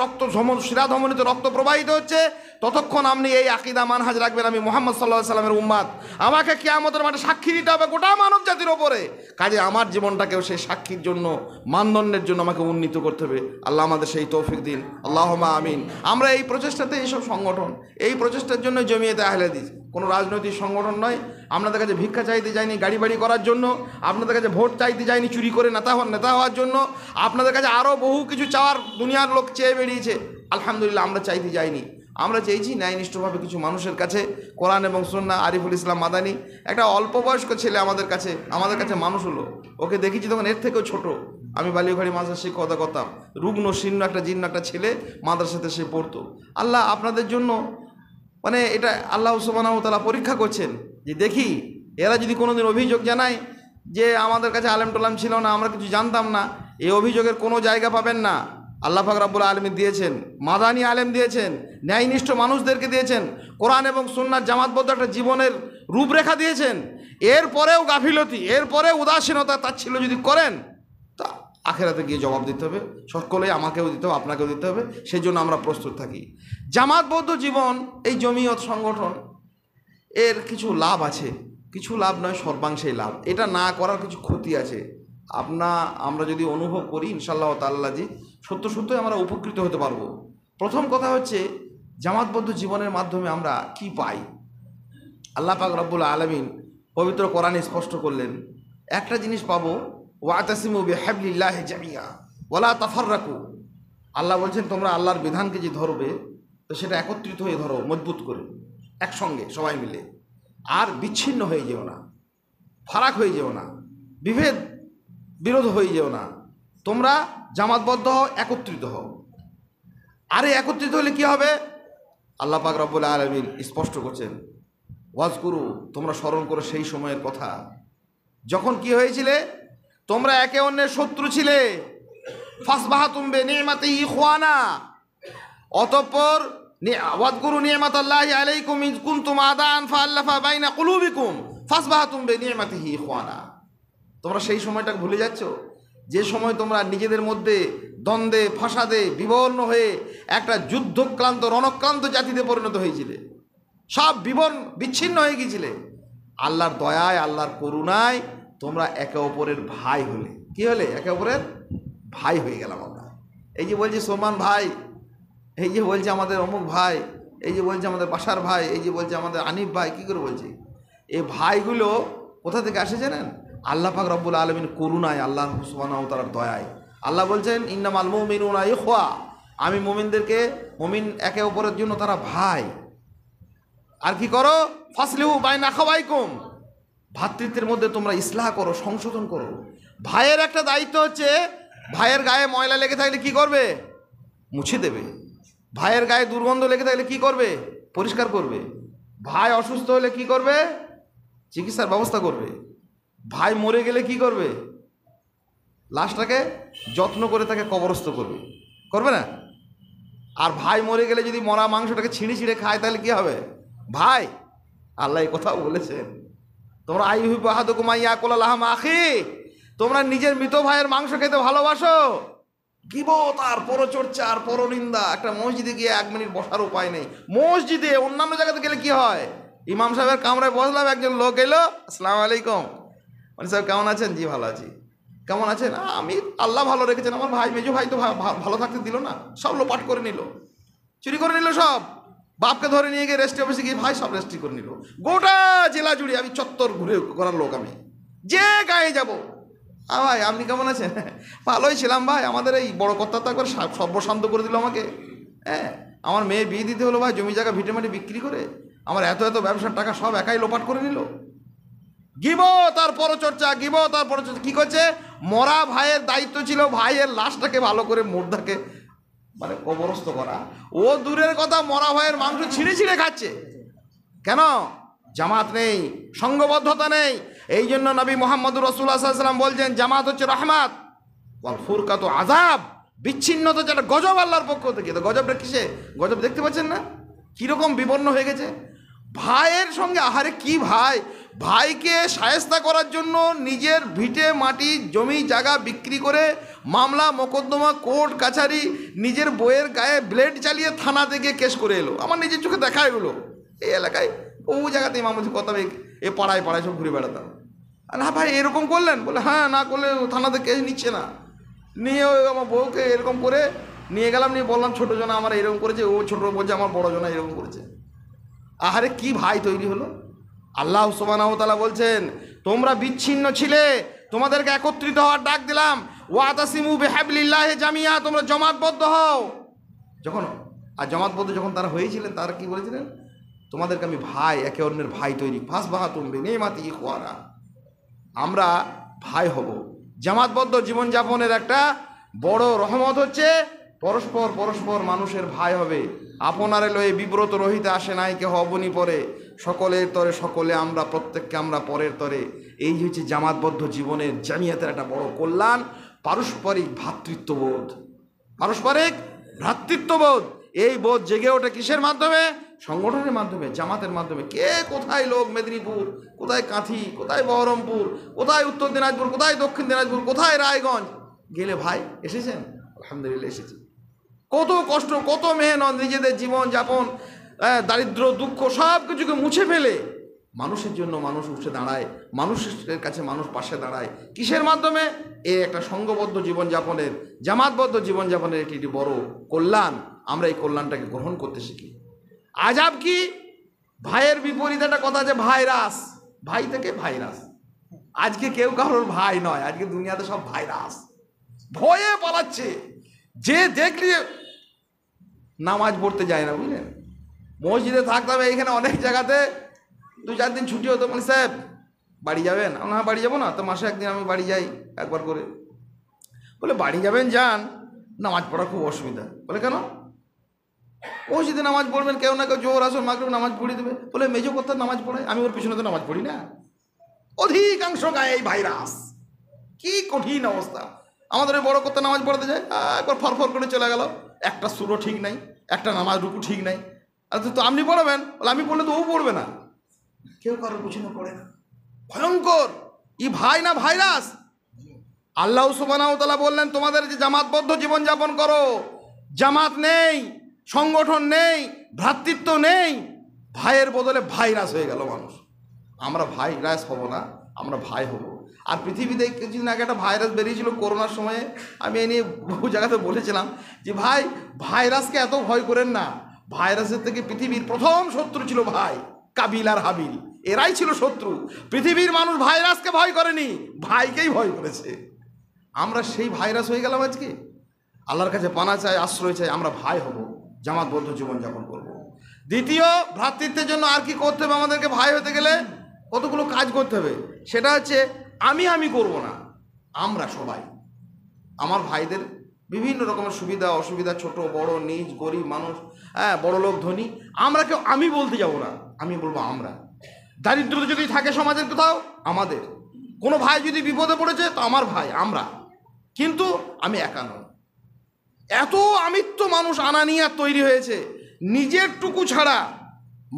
S1: শিরাধমনিত রক্ত প্রবাহিত হচ্ছে, ততক্ষণ আপনি এই আকীদা মানহাজ রাখবেন, আমি মুহাম্মদ সাল্লাল্লাহু আলাইহি সাল্লামের উম্মাত, আমাকে কিয়ামতের মাঠে সাক্ষী দিতে হবে গোটা মানব জাতির ওপরে। কাজে আমার জীবনটাকেও সেই সাক্ষীর জন্য, মানদণ্ডের জন্য আমাকে উন্নীত করতে হবে। আল্লাহ আমাদের সেই তৌফিক দিন, আল্লাহুম্মা আমিন। আমরা এই প্রচেষ্টাতে, এইসব সংগঠন, এই প্রচেষ্টার জন্য জমিয়তে আহলে হাদিস কোনো রাজনৈতিক সংগঠন নয়। আপনাদের কাছে ভিক্ষা চাইতে যায়নি গাড়ি বাড়ি করার জন্য, আপনাদের কাছে ভোট চাইতে যায়নি চুরি করে নেতা হওয়ার জন্য, আপনাদের কাছে আরও বহু কিছু চাওয়ার দুনিয়ার লোক চেয়ে বেরিয়েছে, আলহামদুলিল্লাহ আমরা চাইতে যাইনি। আমরা চেয়েছি ন্যায়নিষ্ঠভাবে কিছু মানুষের কাছে কোরআন এবং সুন্নাহ। আরিফুল ইসলাম মাদানী একটা অল্প বয়স্ক ছেলে আমাদের কাছে মানুষ হলো, ওকে দেখেছি তখন এর থেকেও ছোট। আমি বালিয়াঘাড়ি মাদ্রাসায় শিক্ষকতা করতাম, রুগ্ন শীর্ণ জীর্ণ একটা ছেলে, মাদ্রাসাতে সে পড়তো। আল্লাহ আপনাদের জন্য এটা আল্লাহ সুবহানাহু ওয়া তাআলা পরীক্ষা করছেন, যে দেখি এরা যদি কোনোদিন অভিযোগ জানায় যে আমাদের কাছে আলেম টোলাম ছিল না, আমরা কিছু জানতাম না, এই অভিযোগের কোনো জায়গা পাবেন না। আল্লাহ পাক রব্বুল আলামিন দিয়েছেন, মাদানী আলেম দিয়েছেন, ন্যায়নিষ্ঠ মানুষদেরকে দিয়েছেন, কোরআন এবং সুন্নাহর জামাতবদ্ধ একটা জীবনের রূপরেখা দিয়েছেন। এরপরেও গাফিলতি, এরপরেও উদাসীনতা, তাচ্ছিল্য যদি করেন, তা আখেরাতে গিয়ে জবাব দিতে হবে। সকলেই আমাকেও দিতে হবে, আপনাকেও দিতে হবে। সেই জন্য আমরা প্রস্তুত থাকি। জামাতবদ্ধ জীবন, এই জমিয়ত সংগঠন, এর কিছু লাভ আছে, কিছু লাভ নয়, সর্বাংশেই লাভ। এটা না করার কিছু ক্ষতি আছে। আমরা যদি অনুভব করি ইনশাআল্লাহ তাআলা জি, সত্যই আমরা উপকৃত হতে পারবো। প্রথম কথা হচ্ছে, জামাতবদ্ধ জীবনের মাধ্যমে আমরা কি পাই? আল্লাহ পাক রব্বুল আলামিন পবিত্র কোরআনে স্পষ্ট করলেন, একটা জিনিস পাবো, ওয়াতাসিমু বিহাবলিল্লাহি জামিয়া, ওয়ালা তাফাররাকু, আল্লাহ বলছেন তোমরা আল্লাহর বিধানকে যে ধরবে তো সেটা একত্রিত হয়ে ধরো, মজবুত করে একসঙ্গে সবাই মিলে, আর বিচ্ছিন্ন হয়ে যেও না, ফারাক হয়ে যেও না, বিরোধ হয়ে যেও না, তোমরা জামাতবদ্ধ হও, একত্রিত হও। আরে একত্রিত হলে কি হবে? আল্লাহ পাক রব্বুল আলামিন স্পষ্ট করছেন, ওয়াজ করু, তোমরা স্মরণ করো সেই সময়ের কথা যখন কি হয়েছিলে, তোমরা একে অন্যের শত্রু ছিলে। ফাসবাহাতুম বিনিমাতিহি ইখওয়ানা, অতঃপর ওয়াজকুরু নি'মাতাল্লাহি আলাইকুম ইয কুনতুম আদান ফাআল্লাফা বাইনা কুলুবিকুম ফাসবাহাতুম বিনিমাতিহি ইখওয়ানা। তোমরা সেই সময়টা ভুলে যাচ্ছ যে সময় তোমরা নিজেদের মধ্যে দ্বন্দ্বে ফাসাদে বিবর্ণ হয়ে একটা যুদ্ধক্লান্ত রণক্লান্ত জাতিতে পরিণত হয়েছিলে, সব বিচ্ছিন্ন হয়ে গিয়েছিলে। আল্লাহর দয়ায় আল্লাহর করুণায় তোমরা একে অপরের ভাই হলে। কি হলে? একে অপরের ভাই হয়ে গেলাম আমরা। এই যে বলছে সোমান ভাই, এই যে বলছে আমাদের অমুক ভাই, এই যে বলছে আমাদের বাসার ভাই, এই যে বলছে আমাদের আনিফ ভাই, কী করে বলছে? এই ভাইগুলো কোথা থেকে আসে জানেন? আল্লাহ পাক রব্বুল আলামিন করুণায়, আল্লাহ সুবহানাহু ওয়া তাআলার দয়ায়। আল্লাহ বলছেন ইন্নামাল মুমিনুনা ইখওয়া, আমি মুমিনদেরকে, মুমিন একে অপরের জন্য তারা ভাই। আর কি করো? ফাসলিহু বাইনা আখাওয়াইকুম, ভ্রাতৃত্বের মধ্যে তোমরা ইসলাহ করো, সংশোধন করো। ভাইয়ের একটা দায়িত্ব হচ্ছে, ভাইয়ের গায়ে ময়লা লেগে থাকলে কি করবে? মুছে দেবে। ভাইয়ের গায়ে দুর্গন্ধ লেগে থাকলে কি করবে? পরিষ্কার করবে। ভাই অসুস্থ হলে কি করবে? চিকিৎসার ব্যবস্থা করবে। ভাই মরে গেলে কি করবে? লাশটাকে যত্ন করে তাকে কবরস্থ করবে, করবে না? আর ভাই মরে গেলে যদি মরা মাংসটাকে ছিঁড়ে ছিঁড়ে খায় তাহলে কি হবে? ভাই, আল্লাহ এই কথাও বলেছেন, তোমরা আইয়ুহিব্বু আহাদুকুম আইয়াকুলা লাহমা আখি, তোমরা নিজের মৃত ভাইয়ের মাংস খেতে ভালোবাসো। গীবত আর পরচর্চা আর পরনিন্দা। একটা মসজিদে গিয়ে 1 মিনিট বসার উপায় নেই। মসজিদে, অন্যান্য জায়গাতে গেলে কি হয়? ইমাম সাহেবের কামরায় বসলাম, একজন লোক এলো, আসসালামু আলাইকুম, মানে সাহেব কেমন আছেন? জি ভালো আছি। কেমন আছেন? আমি আল্লাহ ভালো রেখেছেন, আমার ভাই মেজো ভাই তো ভালো থাকতে দিল না, সব লোপাট করে নিল, চুরি করে নিল সব। বাপকে ধরে নিয়ে গিয়ে রেস্ট্রি অফিসে গিয়ে ভাই সব রেস্ট্রি করে নিল। গোটা জেলা জুড়ে আমি চত্বর ঘুরে করার লোক, আমি যে গায়ে যাব, ভাই আপনি কেমন আছেন? ভালোই ছিলাম ভাই, আমাদের এই বড় কর্তা তো একবার সর্বশান্ত করে দিল আমাকে। হ্যাঁ, আমার মেয়ে বিয়ে দিতে হলো ভাই, জমি জায়গা ভিটে মাটি বিক্রি করে আমার এত এত ব্যবসার টাকা সব একাই লোপাট করে নিল। গীবত আর পরচর্চা, গীবত আর পরচর্চা। কি করছে? মরা ভাইয়ের দায়িত্ব ছিল ভাইয়ের লাশটাকে ভালো করে মুর্দাকে মানে কবরস্থ করা। ও দূরের কথা, মরা ভাইয়ের মাংস ছিঁড়ে ছিঁড়ে খাচ্ছে। কেন? জামাত নেই, সঙ্গবদ্ধতা নেই। এই জন্য নবী মুহাম্মদুর রাসূলুল্লাহ সাল্লাল্লাহু আলাইহি ওয়াসাল্লাম বলছেন জামাত হচ্ছে রহমত, ওয়াল ফুরকাতু আযাব, বিচ্ছিন্নতা যেটা গজব আল্লাহর পক্ষ থেকে। তো গজবটা কিসে? গজব দেখতে পাচ্ছেন না কীরকম বিপন্ন হয়ে গেছে ভাইয়ের সঙ্গে। আহারে কি ভাই, ভাইকে শায়েস্তা করার জন্য নিজের ভিটে মাটি জমি জায়গা বিক্রি করে মামলা মোকদ্দমা কোর্ট কাছারি, নিজের বইয়ের গায়ে ব্লেড চালিয়ে থানাতে গিয়ে কেস করে এলো। আমার নিজের চোখে দেখা এগুলো। এই এলাকায় ও জায়গাতে ইমাম কথা, এ পাড়ায় পাড়ায় সব ঘুরে বেড়াতাম। না ভাই এরকম করলেন? বলে হ্যাঁ, না করলে থানাতে কেস নিচ্ছে না। নিয়ে ওই আমার বউকে এরকম করে নিয়ে গেলাম, নিয়ে বললাম ছোটো জনা আমার এরকম করেছে, ও ছোটো বলছে আমার বড় জনা এরকম করেছে। আহারে কি ভাই তৈরি হলো। আল্লাহ সুবহানাহু ওয়া তাআলা বলছেন তোমরা বিচ্ছিন্ন ছিলে, তোমাদেরকে একত্রিত হওয়ার ডাক দিলাম। ওয়াতাসিমু বিহাবলিল্লাহি জামিয়া, তোমরা জমাতবদ্ধ হও। যখন আর জমাতবদ্ধ যখন তারা হয়েছিলেন, তারা কি বলেছিলেন? তোমাদেরকে আমি ভাই, একে অন্যের ভাই তৈরি। ফাসবাহাতুম বিনিমাতিহি ইখওয়ানা, আমরা ভাই হব। জামাতবদ্ধ জীবনযাপনের একটা বড় রহমত হচ্ছে পরস্পর মানুষের ভাই হবে। আপনারে লয়ে বিব্রত রহিতে আসে নাই কেহ অবনি পরে, সকলের তরে সকলে আমরা, প্রত্যেককে আমরা পরের তরে। এই হচ্ছে জামাতবদ্ধ জীবনের, জামিয়াতের একটা বড় কল্যাণ। পারস্পরিক ভ্রাতৃত্ববোধ, পারস্পরিক ভ্রাতৃত্ববোধ, এই বোধ জেগে ওঠে কিসের মাধ্যমে? সংগঠনের মাধ্যমে, জামাতের মাধ্যমে। কে কোথায় লোক, মেদিনীপুর, কোথায় কাঁথি, কোথায় বহরমপুর, কোথায় উত্তর দিনাজপুর, কোথায় দক্ষিণ দিনাজপুর, কোথায় রায়গঞ্জ গেলে ভাই এসেছেন? আলহামদুলিল্লাহ এসেছি। কত কষ্ট, কত মেহনত, নিজেদের জীবনযাপন, দারিদ্র দুঃখ সব কিছুকে মুছে ফেলে মানুষের জন্য মানুষ উঠে দাঁড়ায়, মানুষের কাছে মানুষ পাশে দাঁড়ায়। কিসের মাধ্যমে? এই একটা সংঘবদ্ধ জীবনযাপনের, জামাতবদ্ধ জীবনযাপনের একটি বড় কল্যাণ। আমরা এই কল্যাণটাকে গ্রহণ করতে শিখি। আজাব কি? ভাইয়ের বিপরীত একটা কথা আছে, ভাইরাস। ভাই থেকে ভাইরাস। আজকে কেউ কারোর ভাই নয়, আজকে দুনিয়াতে সব ভাইরাস। ভয়ে পালাচ্ছে। যে দেখলি নামাজ পড়তে যায় না, বুঝলেন। মসজিদে থাকতে হবে, এইখানে অনেক জায়গাতে 2-4 দিন ছুটি হতো, মানে সাহেব বাড়ি যাবেন? না, বাড়ি যাবো না তো, মাসে একদিন আমি বাড়ি যাই একবার করে। বলে বাড়ি যাবেন যান, নামাজ পড়া খুব অসুবিধা। বলে কেন? মসজিদে নামাজ পড়বেন, কেউ না কেউ জোর আসর মাগরিব নামাজ পড়িয়ে দেবে। বলে মেজো কোথায় নামাজ পড়ায়, আমি ওর পিছনে তো নামাজ পড়ি না। অধিকাংশ গায়ে এই ভাইরাস। কি কঠিন অবস্থা। আমাদের ওই বড় কোথায় নামাজ পড়াতে যায়, একবার ফরফর করে চলে গেল, একটা সুরও ঠিক নাই, একটা নামাজ রুকু ঠিক নাই। আর তো আপনি পড়াবেন? বলে আমি পড়লে তো ও পড়বে না। কেউ কারোর পিছনে পড়ে না। ভয়ঙ্কর ই ভাই না ভাইরাস। আল্লাহ সুবহানাহু ওয়া তাআলা বললেন, তোমাদের যে জামাতবদ্ধ জীবনযাপন করো, জামাত নেই, সংগঠন নেই, ভ্রাতৃত্ব নেই, ভাইয়ের বদলে ভাইরাস হয়ে গেল মানুষ। আমরা ভাইরাস হব না, আমরা ভাই হব। আর পৃথিবীতে কিছুদিন আগে একটা ভাইরাস বেরিয়েছিল করোনার সময়ে, আমি এ নিয়ে বহু জায়গাতে বলেছিলাম যে ভাই ভাইরাসকে এত ভয় করেন না। ভাইরাসের থেকে পৃথিবীর প্রথম শত্রু ছিল ভাই, কাবিল আর হাবিল, এরাই ছিল শত্রু। পৃথিবীর মানুষ ভাইরাসকে ভয় করেনি, ভাইকেই ভয় করেছে। আমরা সেই ভাইরাস হয়ে গেলাম আজকে। আল্লাহর কাছে পানা চাই, আশ্রয় চাই, আমরা ভাই হব, জামাতবদ্ধ জীবনযাপন করব। দ্বিতীয়, ভ্রাতৃত্বের জন্য আর কি করতে হবে আমাদেরকে? ভাই হতে গেলে কতগুলো কাজ করতে হবে। সেটা হচ্ছে আমি করব না, আমরা সবাই। আমার ভাইদের বিভিন্ন রকমের সুবিধা অসুবিধা, ছোট বড়, নিজ গরিব মানুষ, হ্যাঁ, বড় লোক ধনী, আমরা কেউ আমি বলতে যাব না, আমি বলবো আমরা। দারিদ্রতা যদি থাকে সমাজের কোথাও, আমাদের। কোনো ভাই যদি বিপদে পড়েছে তো আমার ভাই, আমরা। কিন্তু আমি একা নয়। এত আমিত্ব মানুষ আনানিয়াত তৈরি হয়েছে, নিজের টুকু ছাড়া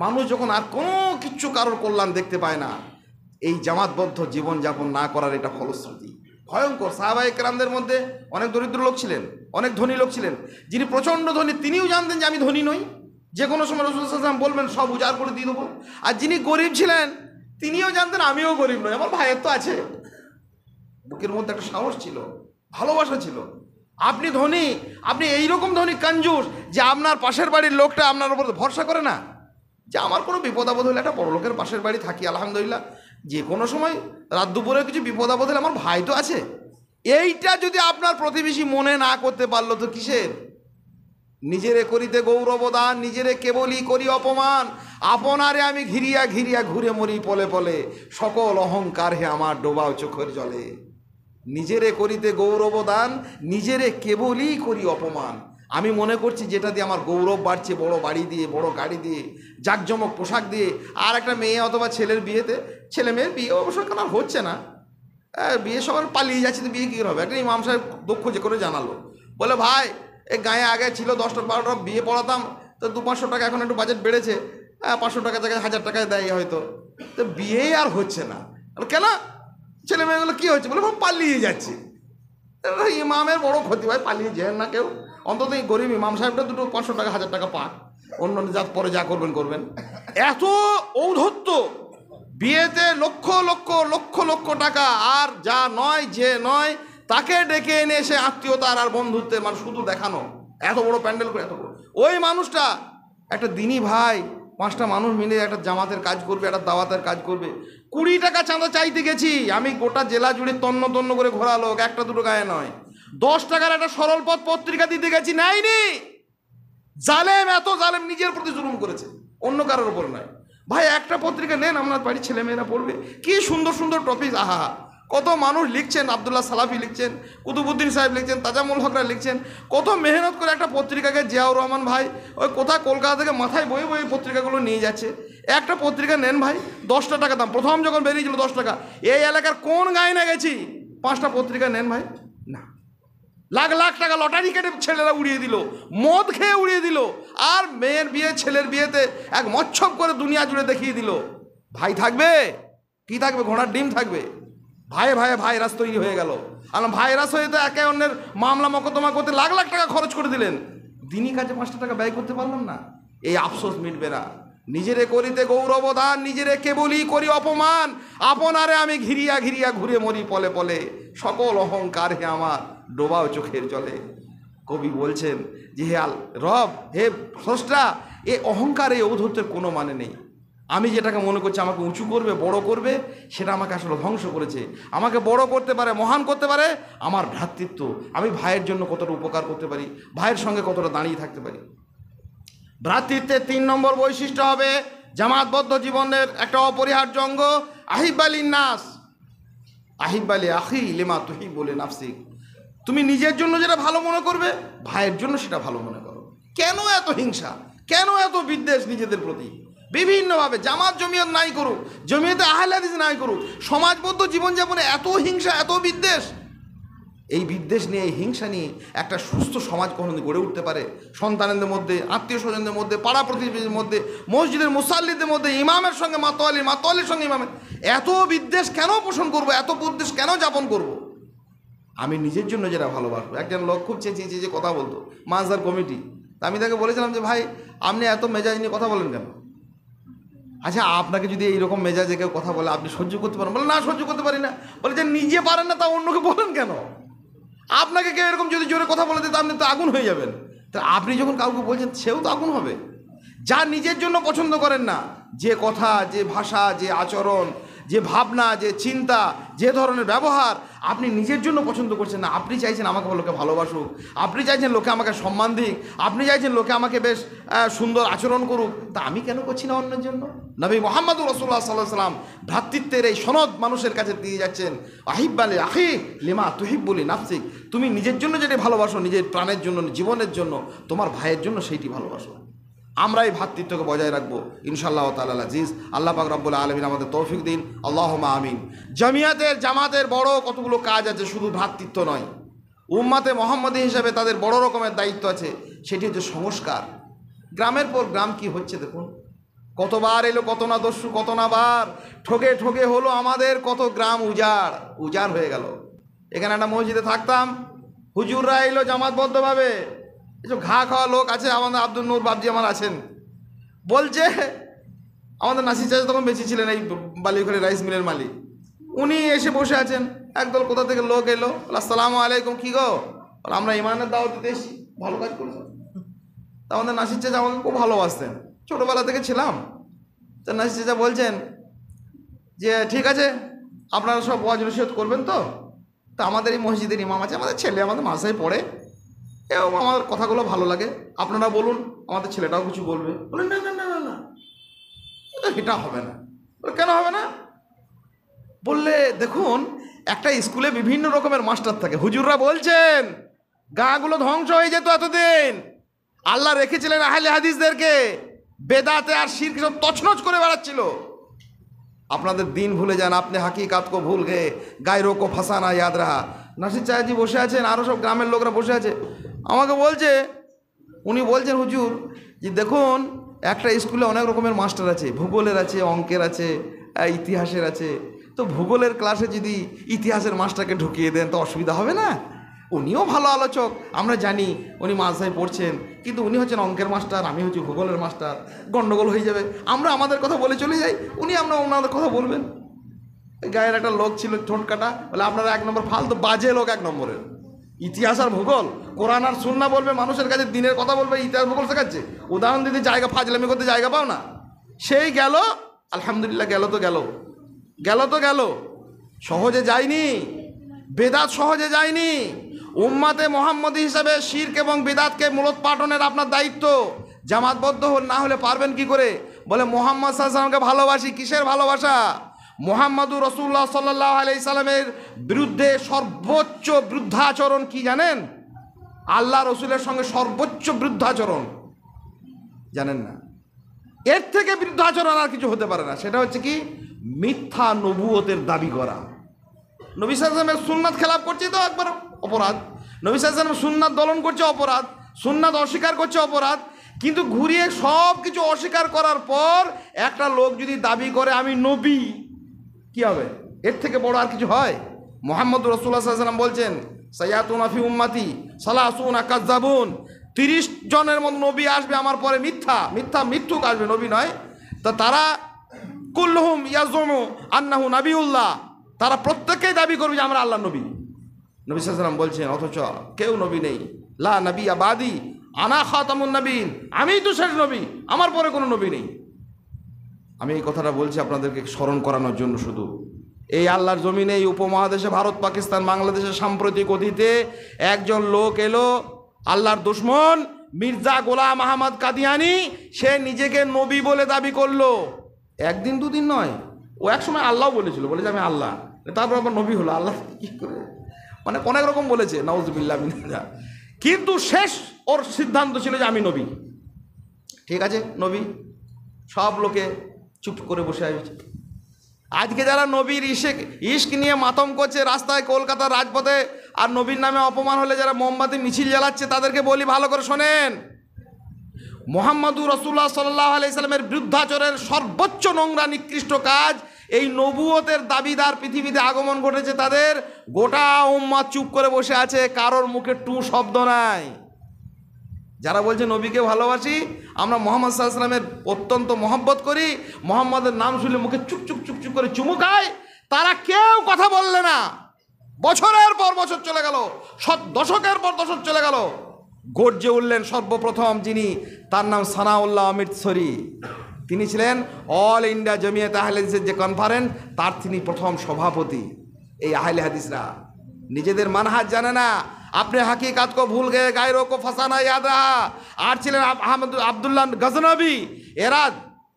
S1: মানুষ যখন আর কোনো কিচ্ছু কারোর কল্যাণ দেখতে পায় না, এই জামাতবদ্ধ জীবনযাপন না করার এটা ফলশ্রুতি। ভয়ঙ্কর। সাহাবায়ে কেরামদের মধ্যে অনেক দরিদ্র লোক ছিলেন, অনেক ধনী লোক ছিলেন। যিনি প্রচণ্ড ধনী তিনিও জানতেন যে আমি ধনী নই, যে কোনো সময় রাসূল সাল্লাল্লাহু আলাইহি ওয়াসাল্লাম বলবেন সব উজাড় করে দিয়ে দেবো। আর যিনি গরিব ছিলেন তিনিও জানতেন আমিও গরিব নই, আমার ভাইয়ের তো আছে। বুকের মধ্যে একটা সাহস ছিল, ভালোবাসা ছিল। আপনি ধনী, আপনি এইরকম ধনী কঞ্জুস যে আপনার পাশের বাড়ির লোকটা আপনার উপর ভরসা করে না, যে আমার কোনো বিপদ আপদ হলে একটা বড় লোকের পাশের বাড়ি থাকি আলহামদুলিল্লাহ, যে কোনো সময় রাত দুপুরে কিছু বিপদ আপদ হলে আমার ভাই তো আছে। এইটা যদি আপনার প্রতিবেশী মনে না করতে পারলো তো কিসের? নিজেরে করিতে গৌরবদান, নিজেরে কেবলই করি অপমান, আপনারে আমি ঘিরিয়া ঘিরিয়া ঘুরে মরি পলে পলে, সকল অহংকার হে আমার ডোবাও চোখের জলে। নিজেরে করিতে গৌরবদান, নিজেরে কেবলই করি অপমান। আমি মনে করছি যেটা দিয়ে আমার গৌরব বাড়ছে, বড় বাড়ি দিয়ে, বড় গাড়ি দিয়ে, জাঁকজমক পোশাক দিয়ে, আর একটা মেয়ে অথবা ছেলের বিয়েতে, ছেলে মেয়ের বিয়ে অবশ্য কেন আর হচ্ছে না, বিয়ে সবার পালিয়ে যাচ্ছে, তো বিয়ে কী হবে? একটা ইমাম সাহেব দুঃখ যে করে জানালো, বলে ভাই এই গায়ে আগে ছিল 10-12টা বিয়ে পড়াতাম, তো 200-500 টাকা এখন একটু বাজেট বেড়েছে, 500 টাকা থেকে 1000 টাকায় দেয় হয়তো, তো বিয়েই আর হচ্ছে না। কেন? ছেলে মেয়েগুলো কী হচ্ছে? বলে পালিয়ে যাচ্ছে। ইমামের বড় ক্ষতি, ভাই পালিয়ে যেন না কেউ, অন্তত এই গরিব ইমাম সাহেবটা দুটো 500 টাকা 1000 টাকা পাক, অন্য যা পরে যা করবেন করবেন। এত ঔদ্ধত্য, বিয়েতে লক্ষ লক্ষ লক্ষ লক্ষ টাকা, আর যা নয় যে নয় তাকে ডেকে এনে এসে আত্মীয়তার আর বন্ধুত্বে মানে শুধু দেখানো, এত বড় প্যান্ডেল করে এত বড়। ওই মানুষটা একটা দিনী ভাই, 5টা মানুষ মিলে একটা জামাতের কাজ করবে, একটা দাওয়াতের কাজ করবে, 20 টাকা চাঁদা চাইতে গেছি আমি, গোটা জেলা জুড়ে তন্ন তন্ন করে ঘোরা লোক, একটা দুটো গায়ে নয়। 10 টাকার একটা সরল পথ পত্রিকা দিতে গেছি, নাইনি। জালেম, এত জালেম, নিজের প্রতি জুলুম করেছে, অন্য কারোর উপর নয়। ভাই একটা পত্রিকা নেন, আপনার বাড়ির ছেলেমেয়েরা পড়বে, কি সুন্দর সুন্দর টপিক, আহা কত মানুষ লিখছেন, আব্দুল্লাহ সালাফি লিখছেন, কুতুবুদ্দিন সাহেব লিখছেন, তাজামুল হকরা লিখছেন, কত মেহনত করে একটা পত্রিকাকে, জিয়াউর রহমান ভাই ওই কোথায় কলকাতা থেকে মাথায় বয়ে বয়ে পত্রিকাগুলো নিয়ে যাচ্ছে। একটা পত্রিকা নেন ভাই, 10 টাকা দাম, প্রথম যখন বেরিয়েছিল 10 টাকা। এই এলাকার কোন গায়ে না গেছি, 5টা পত্রিকা নেন ভাই, না, লাখ লাখ টাকা লটারি কেটে ছেলেরা উড়িয়ে দিল, মদ খেয়ে উড়িয়ে দিল, আর মেয়ের বিয়ে ছেলের বিয়েতে এক মচ্ছব করে দুনিয়া জুড়ে দেখিয়ে দিল। ভাই থাকবে কি থাকবে? ঘোড়ার ডিম থাকবে। ভাইয়ে ভাইয়ে ভাইরাস তৈরি হয়ে গেল। আর ভাইরাস হয়ে তো একে অন্যের মামলা মকদ্দমা করতে লাখ লাখ টাকা খরচ করে দিলেন, দিনই কাজে 5টা টাকা ব্যয় করতে পারলাম না। এই আফসোস মিটবে না। নিজেরে করিতে গৌরবদান, নিজেরে কেবলই করি অপমান, আপনারে আমি ঘিরিয়া ঘিরিয়া ঘুরে মরি পলে পলে, সকল অহংকার হে আমার ডোবাও চোখের জলে। কবি বলছেন যে হে রব, হে স্রষ্টা, এ অহংকার, এই ঔদ্ধত্যের কোনো মানে নেই। আমি যেটাকে মনে করছি আমাকে উঁচু করবে, বড় করবে, সেটা আমাকে আসলে ধ্বংস করেছে। আমাকে বড় করতে পারে, মহান করতে পারে আমার ভ্রাতৃত্ব। আমি ভাইয়ের জন্য কতটা উপকার করতে পারি, ভাইয়ের সঙ্গে কতটা দাঁড়িয়ে থাকতে পারি। ভ্রাতৃত্বের 3 নম্বর বৈশিষ্ট্য হবে জামাতবদ্ধ জীবনের একটা অপরিহার্য অঙ্গ আহিব্বালিন নাস আহিব্বালি আখি লিমা তুহিব্বু লিনাফসিক। তুমি নিজের জন্য যেটা ভালো মনে করবে, ভাইয়ের জন্য সেটা ভালো মনে করো। কেন এত হিংসা, কেন এত বিদ্বেষ নিজেদের প্রতি? বিভিন্নভাবে জামাত জমিয়ত নাই করুক, জমিয়তে আহলে হাদিস নাই করুক, সমাজবদ্ধ জীবনযাপনে এত হিংসা, এত বিদ্বেষ। এই বিদ্বেষ নিয়ে, এই হিংসা নিয়ে একটা সুস্থ সমাজ কখনো গড়ে উঠতে পারে? সন্তানদের মধ্যে, আত্মীয় স্বজনদের মধ্যে, পাড়া প্রতিবেশীদের মধ্যে, মসজিদের মুসাল্লিদের মধ্যে, ইমামের সঙ্গে মাতোয়ালির, মাতোয়ালির সঙ্গে ইমামের, এত বিদ্বেষ কেন পোষণ করব? এত বিদ্বেষ কেন যাপন করব? আমি নিজের জন্য যেটা ভালোবাসবো। একজন লোক খুব চেঁচিয়ে কথা বলতো, মানসার কমিটি। তা আমি তাকে বলেছিলাম যে ভাই, আপনি এত মেজাজ নিয়ে কথা বলেন কেন? আচ্ছা, আপনাকে যদি এইরকম মেজাজে কেউ কথা বলে আপনি সহ্য করতে পারেন? বলে না, সহ্য করতে পারি না। বলে যে নিজে পারেন না তা অন্যকে বলেন কেন? আপনাকে কেউ এরকম যদি জোরে কথা বলে দিতে, আপনি তো আগুন হয়ে যাবেন। তা আপনি যখন কাউকে বলছেন, সেও তো আগুন হবে। যা নিজের জন্য পছন্দ করেন না, যে কথা, যে ভাষা, যে আচরণ, যে ভাবনা, যে চিন্তা, যে ধরনের ব্যবহার আপনি নিজের জন্য পছন্দ করছেন না, আপনি চাইছেন আমাকে লোকে ভালোবাসুক, আপনি চাইছেন লোকে আমাকে সম্মান দিক, আপনি চাইছেন লোকে আমাকে বেশ সুন্দর আচরণ করুক, তা আমি কেন করছি না অন্যের জন্য? নবী মুহাম্মদুর রাসূলুল্লাহ সাল্লাল্লাহু আলাইহি সাল্লাম ভ্রাতৃত্বের এই সনদ মানুষের কাছে দিয়ে যাচ্ছেন, আহিব্বালি আখি লিমা তুহিব্বু লিনাফসিক। তুমি নিজের জন্য যেটা ভালোবাসো, নিজের প্রাণের জন্য, জীবনের জন্য, তোমার ভাইয়ের জন্য সেইটি ভালোবাসো। আমরা এই ভ্রাতৃত্বকে বজায় রাখবো ইনশাআল্লাহ তাআলা আজিজ। আল্লাহ পাক রব্বুল আলামিন আমাদের তৌফিক দিন, আল্লাহুম্মা আমিন। জামাতের বড় কতগুলো কাজ আছে, শুধু ভ্রাতৃত্ব নয়। উম্মাতে মুহাম্মদী হিসেবে তাদের বড় রকমের দায়িত্ব আছে, সেটি হচ্ছে সংস্কার। গ্রামের পর গ্রাম কি হচ্ছে দেখুন, কতবার এলো, কত না দস্যু, কত না বার ঠকে ঠকে হলো আমাদের কত গ্রাম উজাড় হয়ে গেল। এখানে একটা মসজিদে থাকতাম, হুজুররা এলো জামাতবদ্ধভাবে, এসব ঘা খাওয়া লোক আছে, আমাদের আব্দুল নূর বাবজি আমার আছেন, বলছে আমাদের নাসির চাচা তখন বেঁচে ছিলেন, এই বালিখড়ি রাইস মিলের মালিক, উনি এসে বসে আছেন। একদল কোথা থেকে লোক এলো, আসসালামু আলাইকুম, কী গো? আমরা ইমানের দাওয়াত দিতে এসেছি, ভালো কাজ করেছেন। তা আমাদের নাসির চাচা আমাকে খুব ভালোবাসতেন, ছোটোবেলা থেকে ছিলাম। তা নাসির চাচা বলছেন যে ঠিক আছে, আপনারা সব ওয়াজ নসিহত করবেন তো? তা আমাদের এই মসজিদের ইমাম আছে, আমাদের ছেলে আমাদের মাসায় পড়ে, এও আমার কথাগুলো ভালো লাগে, আপনারা বলুন, আমাদের ছেলেটাও কিছু বলবে। বলেন না না না না না, এটা হবে না। কেন হবে না? বললে দেখুন, একটা স্কুলে বিভিন্ন রকমের মাস্টার থাকে, হুজুররা বলছেন গাঁগুলো ধ্বংস হয়ে যেত এতদিন, আল্লাহ রেখেছিলেন আহলে হাদিসদেরকে, বেদাতে আর শিরক সব তছনছ করে বেড়াচ্ছিল। আপনাদের দিন ভুলে যান, আপনি হাকিকাত কো ভুল গে, গায়রো কো ফাসানা ইয়াদ রাহা। নাসির চাচাজি বসে আছেন, আরও সব গ্রামের লোকরা বসে আছে, আমাকে বলছে, উনি বলছেন হুজুর যে দেখুন, একটা স্কুলে অনেক রকমের মাস্টার আছে, ভূগোলের আছে, অঙ্কের আছে, ইতিহাসের আছে। তো ভূগোলের ক্লাসে যদি ইতিহাসের মাস্টারকে ঢুকিয়ে দেন তো অসুবিধা হবে না? উনিও ভালো আলোচক, আমরা জানি উনি মাদ্রাসায় পড়ছেন, কিন্তু উনি হচ্ছেন অঙ্কের মাস্টার, আমি হচ্ছি ভূগোলের মাস্টার, গণ্ডগোল হয়ে যাবে। আমরা আমাদের কথা বলে চলে যাই, উনি আমরা ওনাদের কথা বলবেন। গায়ের একটা লোক ছিল ঠোঁট কাটা, বলে আপনারা 1 নম্বর ফালতু বাজে লোক, 1 নম্বরের। ইতিহাস আর ভূগোল, কোরআন আর সুন্নাহ বলবে, মানুষের কাছে দিনের কথা বলবে, ইতিহাস ভূগোল শেখাচ্ছে। উদাহরণ দিতে জায়গা, ফাজলামি করতে জায়গা পাও না। সেই গেল, আলহামদুলিল্লাহ, গেল তো গেল, সহজে যায়নি, বেদাত সহজে যায়নি। উম্মাতে মুহাম্মদী হিসাবে শিরক এবং বেদাতকে মূলোৎপাটনের আপনার দায়িত্ব। জামাতবদ্ধ না হলে পারবেন কি করে? বলে মুহাম্মদ সাল্লাল্লাহু আলাইহি ওয়াসাল্লামকে ভালোবাসি। কিসের ভালোবাসা? মুহাম্মাদুর রাসূলুল্লাহ সাল্লাল্লাহু আলাইহি সাল্লামের বিরুদ্ধে সর্বোচ্চ বৃদ্ধাচরণ কি জানেন? আল্লাহ রসুলের সঙ্গে সর্বোচ্চ বৃদ্ধাচরণ জানেন না? এর থেকে বৃদ্ধাচরণ আর কিছু হতে পারে না। সেটা হচ্ছে কি? মিথ্যা নবুয়তের দাবি করা। নবী সাল্লাল্লাহু আলাইহি ওয়াসাল্লামের সুন্নাত খেলাপ করছে তো একবার অপরাধ, নবী সাল্লাল্লাহু আলাইহি ওয়াসাল্লাম সুন্নাত দলন করছে অপরাধ, সুন্নাত অস্বীকার করছে অপরাধ। কিন্তু ঘুরিয়ে সব কিছু অস্বীকার করার পর একটা লোক যদি দাবি করে আমি নবী, কি হবে? এর থেকে বড় আর কিছু হয়? মুহাম্মদ রাসূলুল্লাহ সাল্লাল্লাহু আলাইহি ওয়াসাল্লাম বলছেন, সায়াতুনা ফি উম্মতি সালাসুনা কাযাবুন, 30 জনের মতো নবী আসবে আমার পরে, মিথ্যুক আসবে, নবী নয়। তা তারা কুল্লুহুম ইয়াজুমু আন্নাহু নাবিউল্লাহ, তারা প্রত্যেকেই দাবি করবে যে আমরা আল্লাহর নবী। নবী সাল্লাল্লাহু আলাইহি ওয়াসাল্লাম বলছেন অথচ কেউ নবী নেই। লা নবিয়্যা বাদি আনা খাতামুন নবীন, আমিই তো শেষ নবী, আমার পরে কোনো নবী নেই। আমি এই কথাটা বলছি আপনাদেরকে স্মরণ করানোর জন্য শুধু। এই আল্লাহর জমিনে, এই উপমহাদেশে, ভারত, পাকিস্তান, বাংলাদেশের সাম্প্রতিক অতীতে একজন লোক এলো, আল্লাহর দুশমন মির্জা গোলাম আহমদ কাদিয়ানি। সে নিজেকে নবী বলে দাবি করলো। একদিন দুদিন নয়, ও এক সময় আল্লাহ বলেছিল, বলে যে আমি আল্লাহ, তারপর আবার নবী হলো। আল্লাহ কি করে, মানে অনেক রকম বলেছে, নাউজুবিল্লাহ মিনাল্লাহ। কিন্তু শেষ ওর সিদ্ধান্ত ছিল যে আমি নবী। ঠিক আছে, নবী। সব লোকে চুপ করে বসে আছে। আজকে যারা নবীর ইশক নিয়ে মাতম করছে রাস্তায়, কলকাতার রাজপথে, আর নবীর নামে অপমান হলে যারা মোমবাতি মিছিল জ্বালাচ্ছে, তাদেরকে বলি ভালো করে শোনেন। মুহাম্মাদুর রাসূলুল্লাহ সাল্লাল্লাহু আলাইহি সাল্লামের বিরুদ্ধাচরণের সর্বোচ্চ নোংরা নিকৃষ্ট কাজ, এই নবুয়তের দাবিদার পৃথিবীতে আগমন ঘটেছে তাদের, গোটা উম্মাত চুপ করে বসে আছে, কারোর মুখে টু শব্দ নাই। যারা বলছে নবীকে ভালোবাসি, আমরা মুহাম্মদ সাল্লাল্লাহু আলাইহি সাল্লামের অত্যন্ত মহব্বত করি, মুহাম্মাদের নাম শুনলে মুখে চুপ চুপ চুপ চুপ করে চুমু খায়, তারা কেউ কথা বললে না। বছরের পর বছর চলে গেল, দশকের পর দশক চলে গেল, গর্জে উঠলেন সর্বপ্রথম যিনি, তার নাম সানাউল্লাহ অমৃতসরী। তিনি ছিলেন অল ইন্ডিয়া জমিয়ত আহলে হাদিসের যে কনফারেন্স, তার তিনি প্রথম সভাপতি। এই আহলে হাদিসরা নিজেদের মানহাজ জানে না, আপনি হাকিকাত কো ভুল গয়ে গায়রো কো ফাসানা ইয়াদ রাহা। আর ছিলেন আহমদ আবদুল্লাহ গজনবী। এরা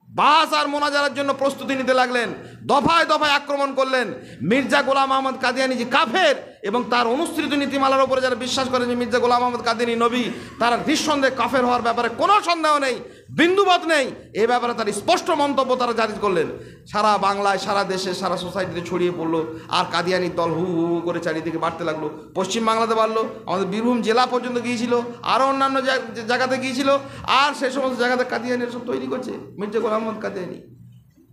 S1: বাস আর মোনাজারার জন্য প্রস্তুতি নিতে লাগলেন, দফায় দফায় আক্রমণ করলেন। মির্জা গোলাম আহমদ কাদিয়ানি যে কাফের, এবং তার অনুসৃত নীতিমালার উপরে যারা বিশ্বাস করেন যে মির্জা গোলাম আহমদ কাদিয়ানি নবী, তারা নিঃসন্দেহে কাফের হওয়ার ব্যাপারে কোনো সন্দেহ নেই, বিন্দুবাদ নেই। এই ব্যাপারে তার স্পষ্ট মন্তব্য তারা জারি করলেন। সারা বাংলায়, সারা দেশে, সারা সোসাইটিতে ছড়িয়ে পড়লো। আর কাদিয়ানির দল হু হু হু করে চারিদিকে বাড়তে লাগলো। পশ্চিম বাংলাতে বাড়লো, আমাদের বীরভূম জেলা পর্যন্ত গিয়েছিল, আরও অন্যান্য জায়গাতে গিয়েছিল। আর সে সমস্ত জায়গাতে কাদিয়ানির সব তৈরি করছে মির্জা গোলাম আহমদ কাদিয়ানি।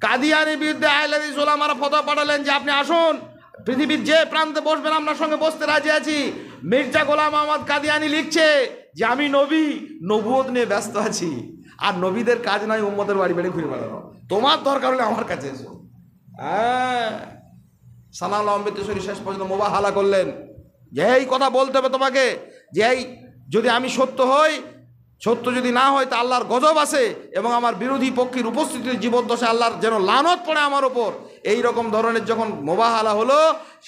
S1: কাদিয়ানির বিরুদ্ধে আহলে হাদিস ওলামারা ফতোয়া পাঠালেন যে আপনি আসুন, পৃথিবীর যে প্রান্তে বসবেন আপনার সঙ্গে বসতে রাজি আছি। মির্জা গোলাম আহমদ কাদিয়ানি লিখছে যে আমি নবী, নবুয়ত নিয়ে ব্যস্ত আছি, আর নবীদের কাজ নয় উম্মতের বাড়ি বাড়ি ঘুরে বেড়ানো, তোমার দরকার হলে আমার কাছে এসো। হ্যাঁ, সানাউল্লাহ অমৃতসরী শেষ পর্যন্ত মোবাহালা করলেন যে এই কথা বলতে হবে তোমাকে, যে এই যদি আমি সত্য হই, সত্য যদি না হয় তা আল্লাহর গজব আছে, এবং আমার বিরোধী পক্ষের উপস্থিতির জীবদ্দশায় আল্লাহর যেন লানত পড়ে আমার ওপর। এই রকম ধরনের যখন মোবাহালা হলো,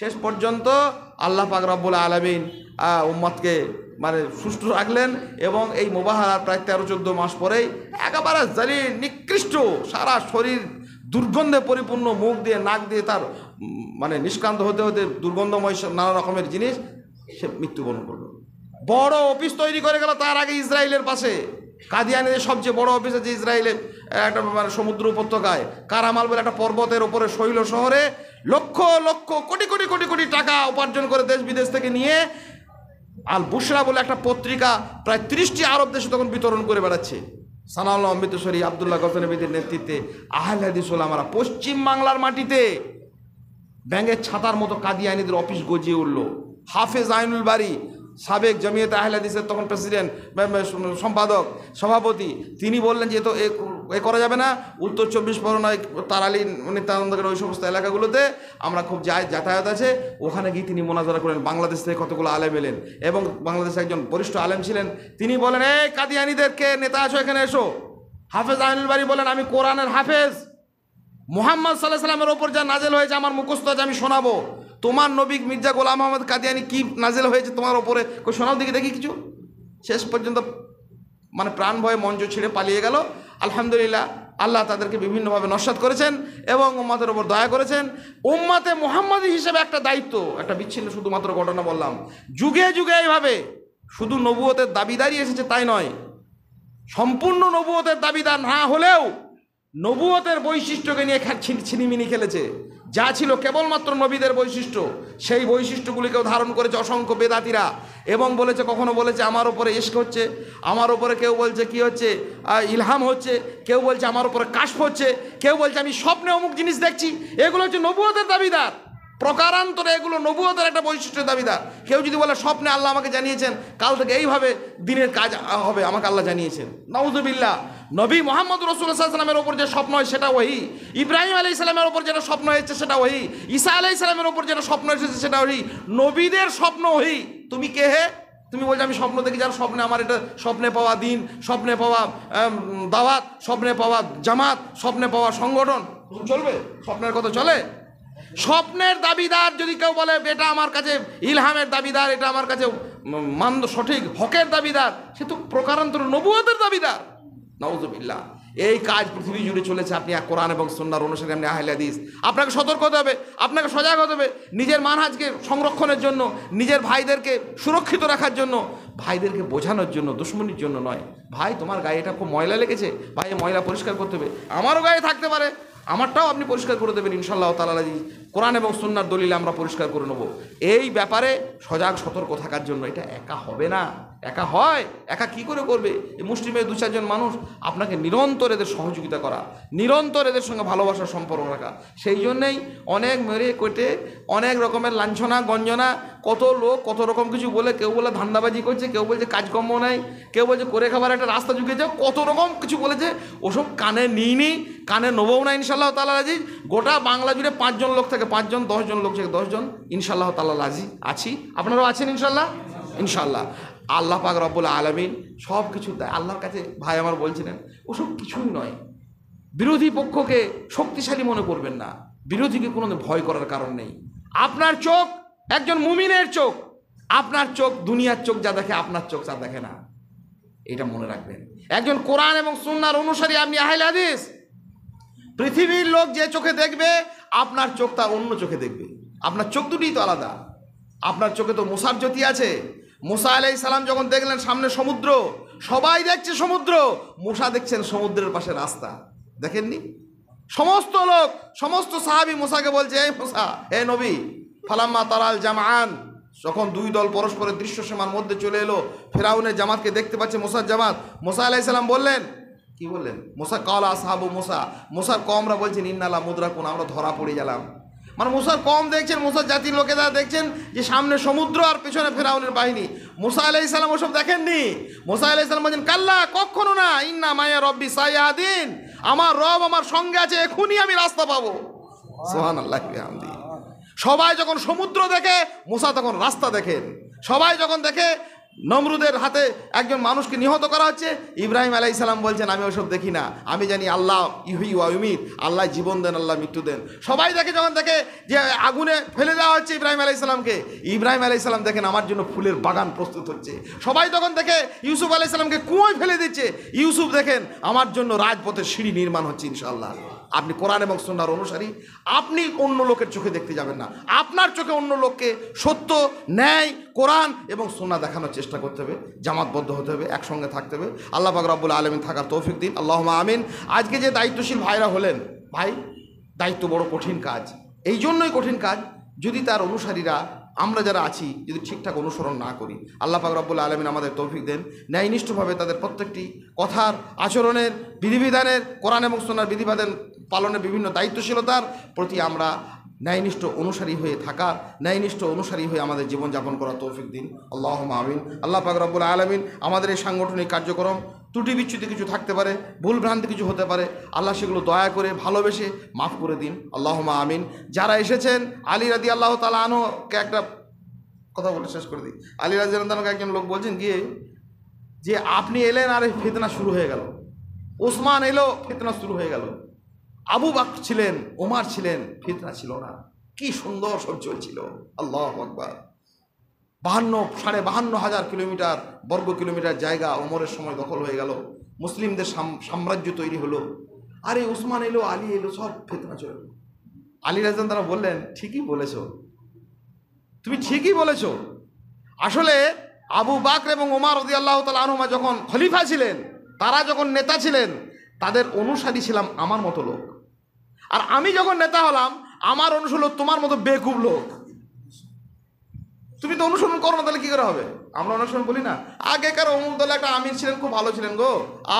S1: শেষ পর্যন্ত আল্লাহ পাক রব্বুল আলামিন উম্মতকে মানে সুষ্ঠু রাখলেন, এবং এই মোবাহালার প্রায় 13-14 মাস পরেই একেবারে জালিল নিকৃষ্ট, সারা শরীর দুর্গন্ধে পরিপূর্ণ, মুখ দিয়ে নাক দিয়ে তার মানে নিষ্কান্ত হতে হতে দুর্গন্ধময় নানা রকমের জিনিস, সে মৃত্যুবরণ করলো। বড় অফিস তৈরি করে গেল তার আগে ইসরায়েলের পাশে। কাদিয়ানিদের সবচেয়ে বড় অফিস আছে ইসরায়েলে, একটা মানে সমুদ্র উপত্যকায় কারামাল বলে একটা পর্বতের ওপরে শৈল শহরে, লক্ষ লক্ষ কোটি কোটি কোটি কোটি টাকা উপার্জন করে দেশ বিদেশ থেকে নিয়ে আল বুশরা বলে একটা পত্রিকা প্রায় 30টি আরব দেশে তখন বিতরণ করে বেড়াচ্ছে। সানাউল্লাহ অমৃতসরী, আবদুল্লাহ গজনবীদের নেতৃত্বে আহলে হাদিস ওলামারা পশ্চিম বাংলার মাটিতে ব্যাঙের ছাতার মতো কাদিয়ানিদের অফিস গজিয়ে উঠল। হাফেজ আইনুল বারী, সাবেক জমিয়ত আহলে হাদিসের তখন প্রেসিডেন্ট, সম্পাদক, সভাপতি, তিনি বললেন যে তো এ করা যাবে না। উত্তর 24 পরগনায় তারালি নিত্যানন্দকের ওই সমস্ত এলাকাগুলোতে আমরা খুব যাতায়াত আছে, ওখানে গিয়ে তিনি মোনাজারা করেন। বাংলাদেশ থেকে কতগুলো আলেম এলেন, এবং বাংলাদেশে একজন বরিষ্ঠ আলেম ছিলেন, তিনি বলেন এই কাদিয়ানিদেরকে নেতা আছো, এখানে এসো। হাফেজ আইনুল বারী বলেন আমি কোরআনের হাফেজ, মুহাম্মদ সাল্লাল্লাহু আলাইহি সাল্লামের ওপর যা নাজেল হয়েছে আমার মুখস্থ আছে, আমি শোনাবো। তোমার নবী মির্জা গোলাম আহমদ কাদিয়ানি কি নাজেল হয়েছে তোমার ওপরে, শোনাও দেখি কিছু। শেষ পর্যন্ত মানে প্রাণ ভয়ে মঞ্চ ছেড়ে পালিয়ে গেল। আলহামদুলিল্লাহ, আল্লাহ তাদেরকে বিভিন্নভাবে নস্যাৎ করেছেন এবং উম্মতের ওপর দয়া করেছেন। উম্মতে মুহাম্মাদি হিসেবে একটা দায়িত্ব, একটা বিচ্ছিন্ন শুধুমাত্র ঘটনা বললাম, যুগে যুগে এইভাবে শুধু নবুয়তের দাবিদারই এসেছে তাই নয়, সম্পূর্ণ নবুয়তের দাবিদার না হলেও নবুয়তের বৈশিষ্ট্যকে নিয়ে ছিনিমিনি খেলেছে। যা ছিল কেবলমাত্র নবীদের বৈশিষ্ট্য, সেই বৈশিষ্ট্যগুলিকেও ধারণ করেছে অসংখ্য বেদাতিরা, এবং বলেছে, কখনো বলেছে আমার ওপরে ইশক হচ্ছে, আমার ওপরে কেউ বলছে কি হচ্ছে ইলহাম হচ্ছে, কেউ বলছে আমার ওপরে কাশফ হচ্ছে, কেউ বলছে আমি স্বপ্নে অমুক জিনিস দেখছি। এগুলো হচ্ছে নবুয়তের দাবিদার, প্রকারান্তরে এগুলো নবুয়তের একটা বৈশিষ্ট্যের দাবিদার। কেউ যদি বলে স্বপ্নে আল্লাহ আমাকে জানিয়েছেন কাল থেকে এইভাবে দিনের কাজ হবে, আমাকে আল্লাহ জানিয়েছেন, নাউযুবিল্লাহ। নবী মুহাম্মদ রাসূলুল্লাহ সাল্লাল্লাহু আলাইহি ওয়াসাল্লামের ওপর যে স্বপ্ন হয় সেটা ওহী, ইব্রাহিম আলাইহিস সালামের ওপর যেটা স্বপ্ন হয়েছে সেটা ওহী, ঈসা আলাইহিস সালামের ওপর যেটা স্বপ্ন এসেছে সেটা ওহী। নবীদের স্বপ্ন ওহী। তুমি কে হে? তুমি বলছো আমি স্বপ্ন দেখি, যার স্বপ্নে আমার এটা স্বপ্নে পাওয়া দিন, স্বপ্নে পাওয়া দাওয়াত, স্বপ্নে পাওয়া জামাত, স্বপ্নে পাওয়া সংগঠন, চলবে? স্বপ্নের কথা চলে? স্বপ্নের দাবিদার যদি কেউ বলে এটা আমার কাছে ইলহামের দাবিদার, এটা আমার কাছে সঠিক হকের দাবিদার, সে তো প্রকারান্তর নবুয়তের দাবিদার। নাউযুবিল্লাহ। এই কাজ পৃথিবী জুড়ে চলেছে। আপনি কোরআন এবং সুন্নাহর অনুসারী, আপনি আহলে হাদিস, আপনাকে সতর্ক হতে হবে, আপনাকে সজাগ হতে হবে নিজের মানহাজকে সংরক্ষণের জন্য, নিজের ভাইদেরকে সুরক্ষিত রাখার জন্য, ভাইদেরকে বোঝানোর জন্য, দুশ্মনির জন্য নয়। ভাই তোমার গায়ে এটা খুব ময়লা লেগেছে, ভাই ময়লা পরিষ্কার করতে হবে। আমারও গায়ে থাকতে পারে, আমারটাও আপনি পরিষ্কার করে দেবেন ইনশাআল্লাহ তাআলা। কোরআন এবং সুন্নাহর দলিলে আমরা পরিষ্কার করে নেব। এই ব্যাপারে সজাগ সতর্ক থাকার জন্য। এটা একা হবে না, একা হয়, একা কি করে করবে? এই মুসলিমের 2-4 জন মানুষ, আপনাকে নিরন্তর এদের সহযোগিতা করা, নিরন্তর এদের সঙ্গে ভালোবাসার সম্পর্ক রাখা। সেই জন্যেই অনেক মেরে কেটে, অনেক রকমের লাঞ্ছনা গঞ্জনা, কত লোক কত রকম কিছু বলে, কেউ বলে ধান্দাবাজি করছে, কেউ বলছে কাজকর্ম নাই, কেউ বলছে করে খাবার একটা রাস্তা ঝুঁকে যাও, কত রকম কিছু বলেছে। ওসব কানে নিইনি, কানে নেবও না ইনশাআল্লাহ তাআলা আজিজ। গোটা বাংলা জুড়ে 5 জন লোক থেকে 5 জন, 10 জন লোক থেকে 10 জন ইনশাআল্লাহ তাআলা আজিজ আছি। আপনারাও আছেন ইনশাআল্লাহ। ইনশাআল্লাহ আল্লাহ পাক রব্বুল আলামিন সব কিছু দেয় আল্লাহর কাছে। ভাই আমার বলছিলেন ওসব কিছুই নয়। বিরোধী পক্ষকে শক্তিশালী মনে করবেন না, বিরোধীকে কোনো ভয় করার কারণ নেই। আপনার চোখ একজন মুমিনের চোখ, আপনার চোখ দুনিয়ার চোখ যা দেখে আপনার চোখ তা দেখে না, এটা মনে রাখবেন। একজন কোরআন এবং সুন্নাহর অনুসারী, আপনি আহলে হাদিস, পৃথিবীর লোক যে চোখে দেখবে আপনার চোখ তা অন্য চোখে দেখবে। আপনার চোখ দুটিই তো আলাদা। আপনার চোখে তো মুসার জ্যোতি আছে। মুসা আলাইহিস সালাম যখন দেখলেন সামনে সমুদ্র, সবাই দেখছে সমুদ্র, মুসা দেখছেন সমুদ্রের পাশে রাস্তা, দেখেননি? সমস্ত লোক, সমস্ত সাহাবী মুসাকে বলছে, এই মুসা, হে নবী, ফালাম্মা তারাল জামআন, যখন 2 দল পরস্পরের দৃশ্যসীমার মধ্যে চলে এলো, ফেরাউনের জামাতকে দেখতে পাচ্ছে মুসার জামাত, মুসা আলাইহিস সালাম বললেন, কি বললেন? মুসা কালা আসহাবু মুসা, মুসার কমরা বলছেন ইন্নালা মুদরাকুন, আমরা ধরা পড়ে গেলাম। মানে মুসার কম দেখছেন, মুসার জাতির লোকেরা দেখছেন যে সামনে সমুদ্র আর পেছনে ফেরাউনের বাহিনী। মুসা আলাইহিস সালাম ওসব দেখেননি। মুসা আলাইহিস সালাম বলছেন, কাল্লা, কখনো না, ইন্না মায়া রব্বি সায়াদিন, আমার রব আমার সঙ্গে আছে, এখনই আমি রাস্তা পাবো। সুবহানাল্লাহ বিহামদি। সবাই যখন সমুদ্র দেখে, মুসা তখন রাস্তা দেখেন। সবাই যখন দেখে নমরুদের হাতে একজন মানুষকে নিহত করা হচ্ছে, ইব্রাহিম আলাইহিস সালাম বলছেন, আমি ওসব দেখি না, আমি জানি আল্লাহ ইহয়ি ওয়া ইউমিত, আল্লাহ জীবন দেন, আল্লাহ মৃত্যু দেন। সবাই দেখে, যখন দেখে যে আগুনে ফেলে দেওয়া হচ্ছে ইব্রাহিম আলাইহিস সালামকে, ইব্রাহিম আলাইহিস সালাম দেখেন আমার জন্য ফুলের বাগান প্রস্তুত হচ্ছে। সবাই তখন দেখে ইউসুফ আলাইহিস সালামকে কুয়োয় ফেলে দিচ্ছে, ইউসুফ দেখেন আমার জন্য রাজপথের সিঁড়ি নির্মাণ হচ্ছে ইনশাআল্লাহ। আপনি কোরআন এবং সুন্নাহর অনুসারী, আপনি অন্য লোকের চোখে দেখতে যাবেন না, আপনার চোখে অন্য লোককে সত্য, ন্যায়, কোরআন এবং সুন্নাহ দেখানোর চেষ্টা করতে হবে, জামাতবদ্ধ হতে হবে, একসঙ্গে থাকতে হবে। আল্লাহ পাক রব্বুল আলামিন থাকার তৌফিক দিন, আল্লাহুম্মা আমিন। আজকে যে দায়িত্বশীল ভাইরা হলেন, ভাই দায়িত্ব বড় কঠিন কাজ। এই জন্যই কঠিন কাজ, যদি তার অনুসারীরা, আমরা যারা আছি, যদি ঠিকঠাক অনুসরণ না করি। আল্লাহ পাক রব্বুল আলামিন আমাদের তৌফিক দেন, ন্যায়নিষ্ঠভাবে তাদের প্রত্যেকটি কথার, আচরণের, বিধিবিধানের, কোরআন এবং সুন্নাহর বিধিবিধান পালনের বিভিন্ন দায়িত্বশীলতার প্রতি আমরা ন্যায়নিষ্ঠ অনুসারী হয়ে থাকার, ন্যায়নিষ্ঠ অনুসারী হয়ে আমাদের জীবনযাপন করার তৌফিক দিন, আল্লাহুম্মা আমিন। আল্লাহ পাক রব্বুল আলামিন আমাদের এই সাংগঠনিক কার্যক্রম ত্রুটি বিচ্যুতি কিছু থাকতে পারে, ভুল ভ্রান্তি কিছু হতে পারে, আল্লাহ সেগুলো দয়া করে ভালোবেসে মাফ করে দিন, আল্লাহুম্মা আমিন। যারা এসেছেন, আলী রাদিয়াল্লাহু তাআলা আনহুকে একটা কথা বলে শেষ করে দিই। আলী রাদিয়াল্লাহু তাআলাকে একজন লোক বলছেন গিয়ে যে আপনি এলেন আর ফিতনা শুরু হয়ে গেল, ওসমান এলো, ফিতনা শুরু হয়ে গেল, আবু বকর ছিলেন, ওমর ছিলেন, ফিতনা ছিল না, কি সুন্দর সব চলছিল। আল্লাহু আকবার। 52,500 কিলোমিটার বর্গ কিলোমিটার জায়গা ওমরের সময় দখল হয়ে গেল, মুসলিমদের সাম্রাজ্য তৈরি হলো। আরে ওসমান এলো, আলী এলো, সব ফিতনা চলে গেল। আলী রাদিয়াল্লাহু তাআলা বললেন, ঠিকই বলেছো, তুমি ঠিকই বলেছো। আসলে আবু বকর এবং ওমর রাদিয়াল্লাহু তাআলা আনহুমা যখন খলিফা ছিলেন, তারা যখন নেতা ছিলেন, তাদের অনুসারী ছিলাম আমার মতো লোক। আর আমি যখন নেতা হলাম, আমার অনুসরণ তোমার মতো বেকুব লোক। তুমি তো অনুসরণ করো না, তাহলে কি করে হবে? আমরা অনুসরণ বলি না, আগেকার অমুক দলে একটা আমির ছিলেন, খুব ভালো ছিলেন গো,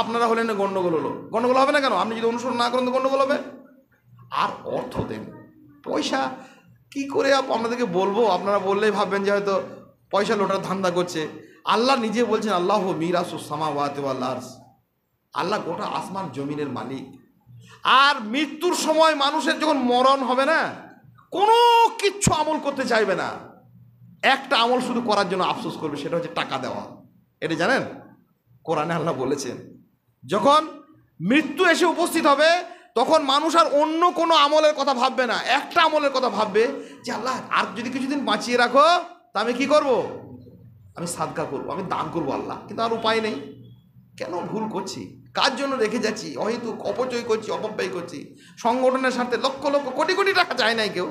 S1: আপনারা হলেন না, গন্ডগোল হলো। গন্ডগোল হবে না কেন? আপনি যদি অনুসরণ না করেন তো গন্ডগোল হবে। আর অর্থ দেন, পয়সা কি করে আপনাদেরকে বলবো, আপনারা বললেই ভাববেন যে হয়তো পয়সা লোটার ধান্দা করছে। আল্লাহ নিজে বলছেন, আল্লাহু মিরাসুস সামাওয়াতি ওয়াল আরজ, আল্লাহ গোটা আসমান জমিনের মালিক। আর মৃত্যুর সময় মানুষের যখন মরণ হবে না, কোনো কিচ্ছু আমল করতে চাইবে না, একটা আমল শুধু করার জন্য আফসোস করবে, সেটা হচ্ছে টাকা দেওয়া। এটা জানেন কোরআনে আল্লাহ বলেছেন, যখন মৃত্যু এসে উপস্থিত হবে তখন মানুষ আর অন্য কোনো আমলের কথা ভাববে না, একটা আমলের কথা ভাববে যে আল্লাহ আর যদি কিছুদিন বাঁচিয়ে রাখো তা আমি কী করব, আমি সাদকা করব, আমি দান করবো আল্লাহ। কিন্তু আর উপায় নেই, কেন ভুল করছি, কার জন্য রেখে যাচ্ছি, অহেতুক অপচয় করছি, অপব্যয় করছি। সংগঠনের স্বার্থে লক্ষ লক্ষ কোটি কোটি টাকা চায় নাই কেউ,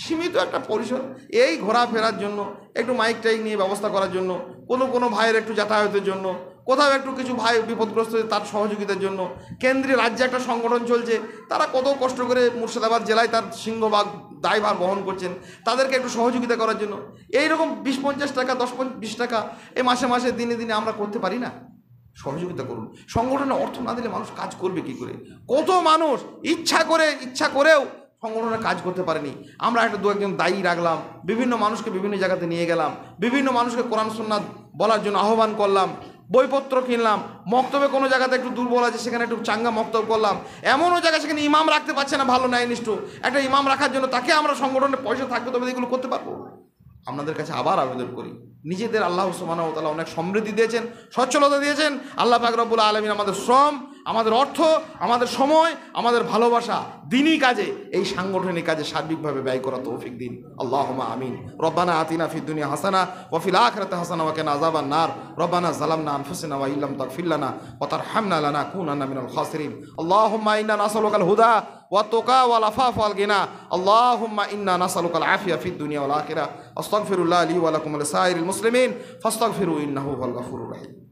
S1: সীমিত একটা পরিসর এই ঘোরাফেরার জন্য, একটু মাইক টাইক নিয়ে ব্যবস্থা করার জন্য, কোনো ভাইয়ের একটু যাতায়াতের জন্য, কোথাও একটু কিছু ভাই বিপদগ্রস্ত হয়েছে তার সহযোগিতার জন্য। কেন্দ্রীয় রাজ্যে একটা সংগঠন চলছে, তারা কত কষ্ট করে মুর্শিদাবাদ জেলায় তার সিংহভাগ দায়ভার বহন করছেন, তাদেরকে একটু সহযোগিতা করার জন্য এইরকম 20-50 টাকা, 10-20 টাকা এই মাসে মাসে দিনে দিনে আমরা করতে পারি না? সহযোগিতা করুন। সংগঠনে অর্থ না দিলে মানুষ কাজ করবে কি করে? কত মানুষ ইচ্ছা করেও সংগঠনে কাজ করতে পারেনি। আমরা একটা দু একজন দায়ী রাখলাম, বিভিন্ন মানুষকে বিভিন্ন জায়গাতে নিয়ে গেলাম, বিভিন্ন মানুষকে কোরআন সুন্নাত বলার জন্য আহ্বান করলাম, বইপত্র কিনলাম, মক্তবে কোনো জায়গাতে একটু দুর্বল আছে সেখানে একটু চাঙ্গা মক্তব করলাম, এমনও জায়গায় সেখানে ইমাম রাখতে পারছে না ভালো ন্যায়নিষ্ঠ, একটা ইমাম রাখার জন্য তাকে আমরা সংগঠনে পয়সা থাকবে তবে এগুলো করতে পারবো। আপনাদের কাছে আবার আবেদন করি, নিজেদের আল্লাহ সুবহানাহু ওয়া তাআলা অনেক সমৃদ্ধি দিয়েছেন, সচ্ছলতা দিয়েছেন। আল্লাহ পাক রব্বুল আলামিন আমাদের শ্রম, আমাদের অর্থ, আমাদের সময়, আমাদের ভালোবাসা দ্বীনি কাজে, এই সাংগঠনিক কাজে সার্বিকভাবে ব্যয় করা তৌফিক দিন। আল্লাহুম্মা আমিন। রব্বানা আতিনা ফিদ দুনিয়া হাসানা ওয়া ফিল আখিরাতি হাসানা ওয়া কিনা আযাবান নার। রব্বানা যালামনা আনফুসানা ওয়া ইল্লাম তাগফির লানা ওয়া তারহামনা লানাকুনান্না মিনাল খাসিরিন। আল্লাহুম্মা ইন্না নাসআলুকাল হুদা ওয়াত তুকা ওয়াল আফাফা ওয়াল গিনা। আল্লাহুম্মা ইন্না নাসআলুকাল আফিয়া ফিদ দুনিয়া ওয়াল আখিরাহ। আস্তাগফিরুল্লাহ লি ওয়া লাকুম ওয়া লিসাইরিল মুসলিমিন ফাস্তাগফিরু ইন্নাহু হুয়াল গফুরুর রহিম।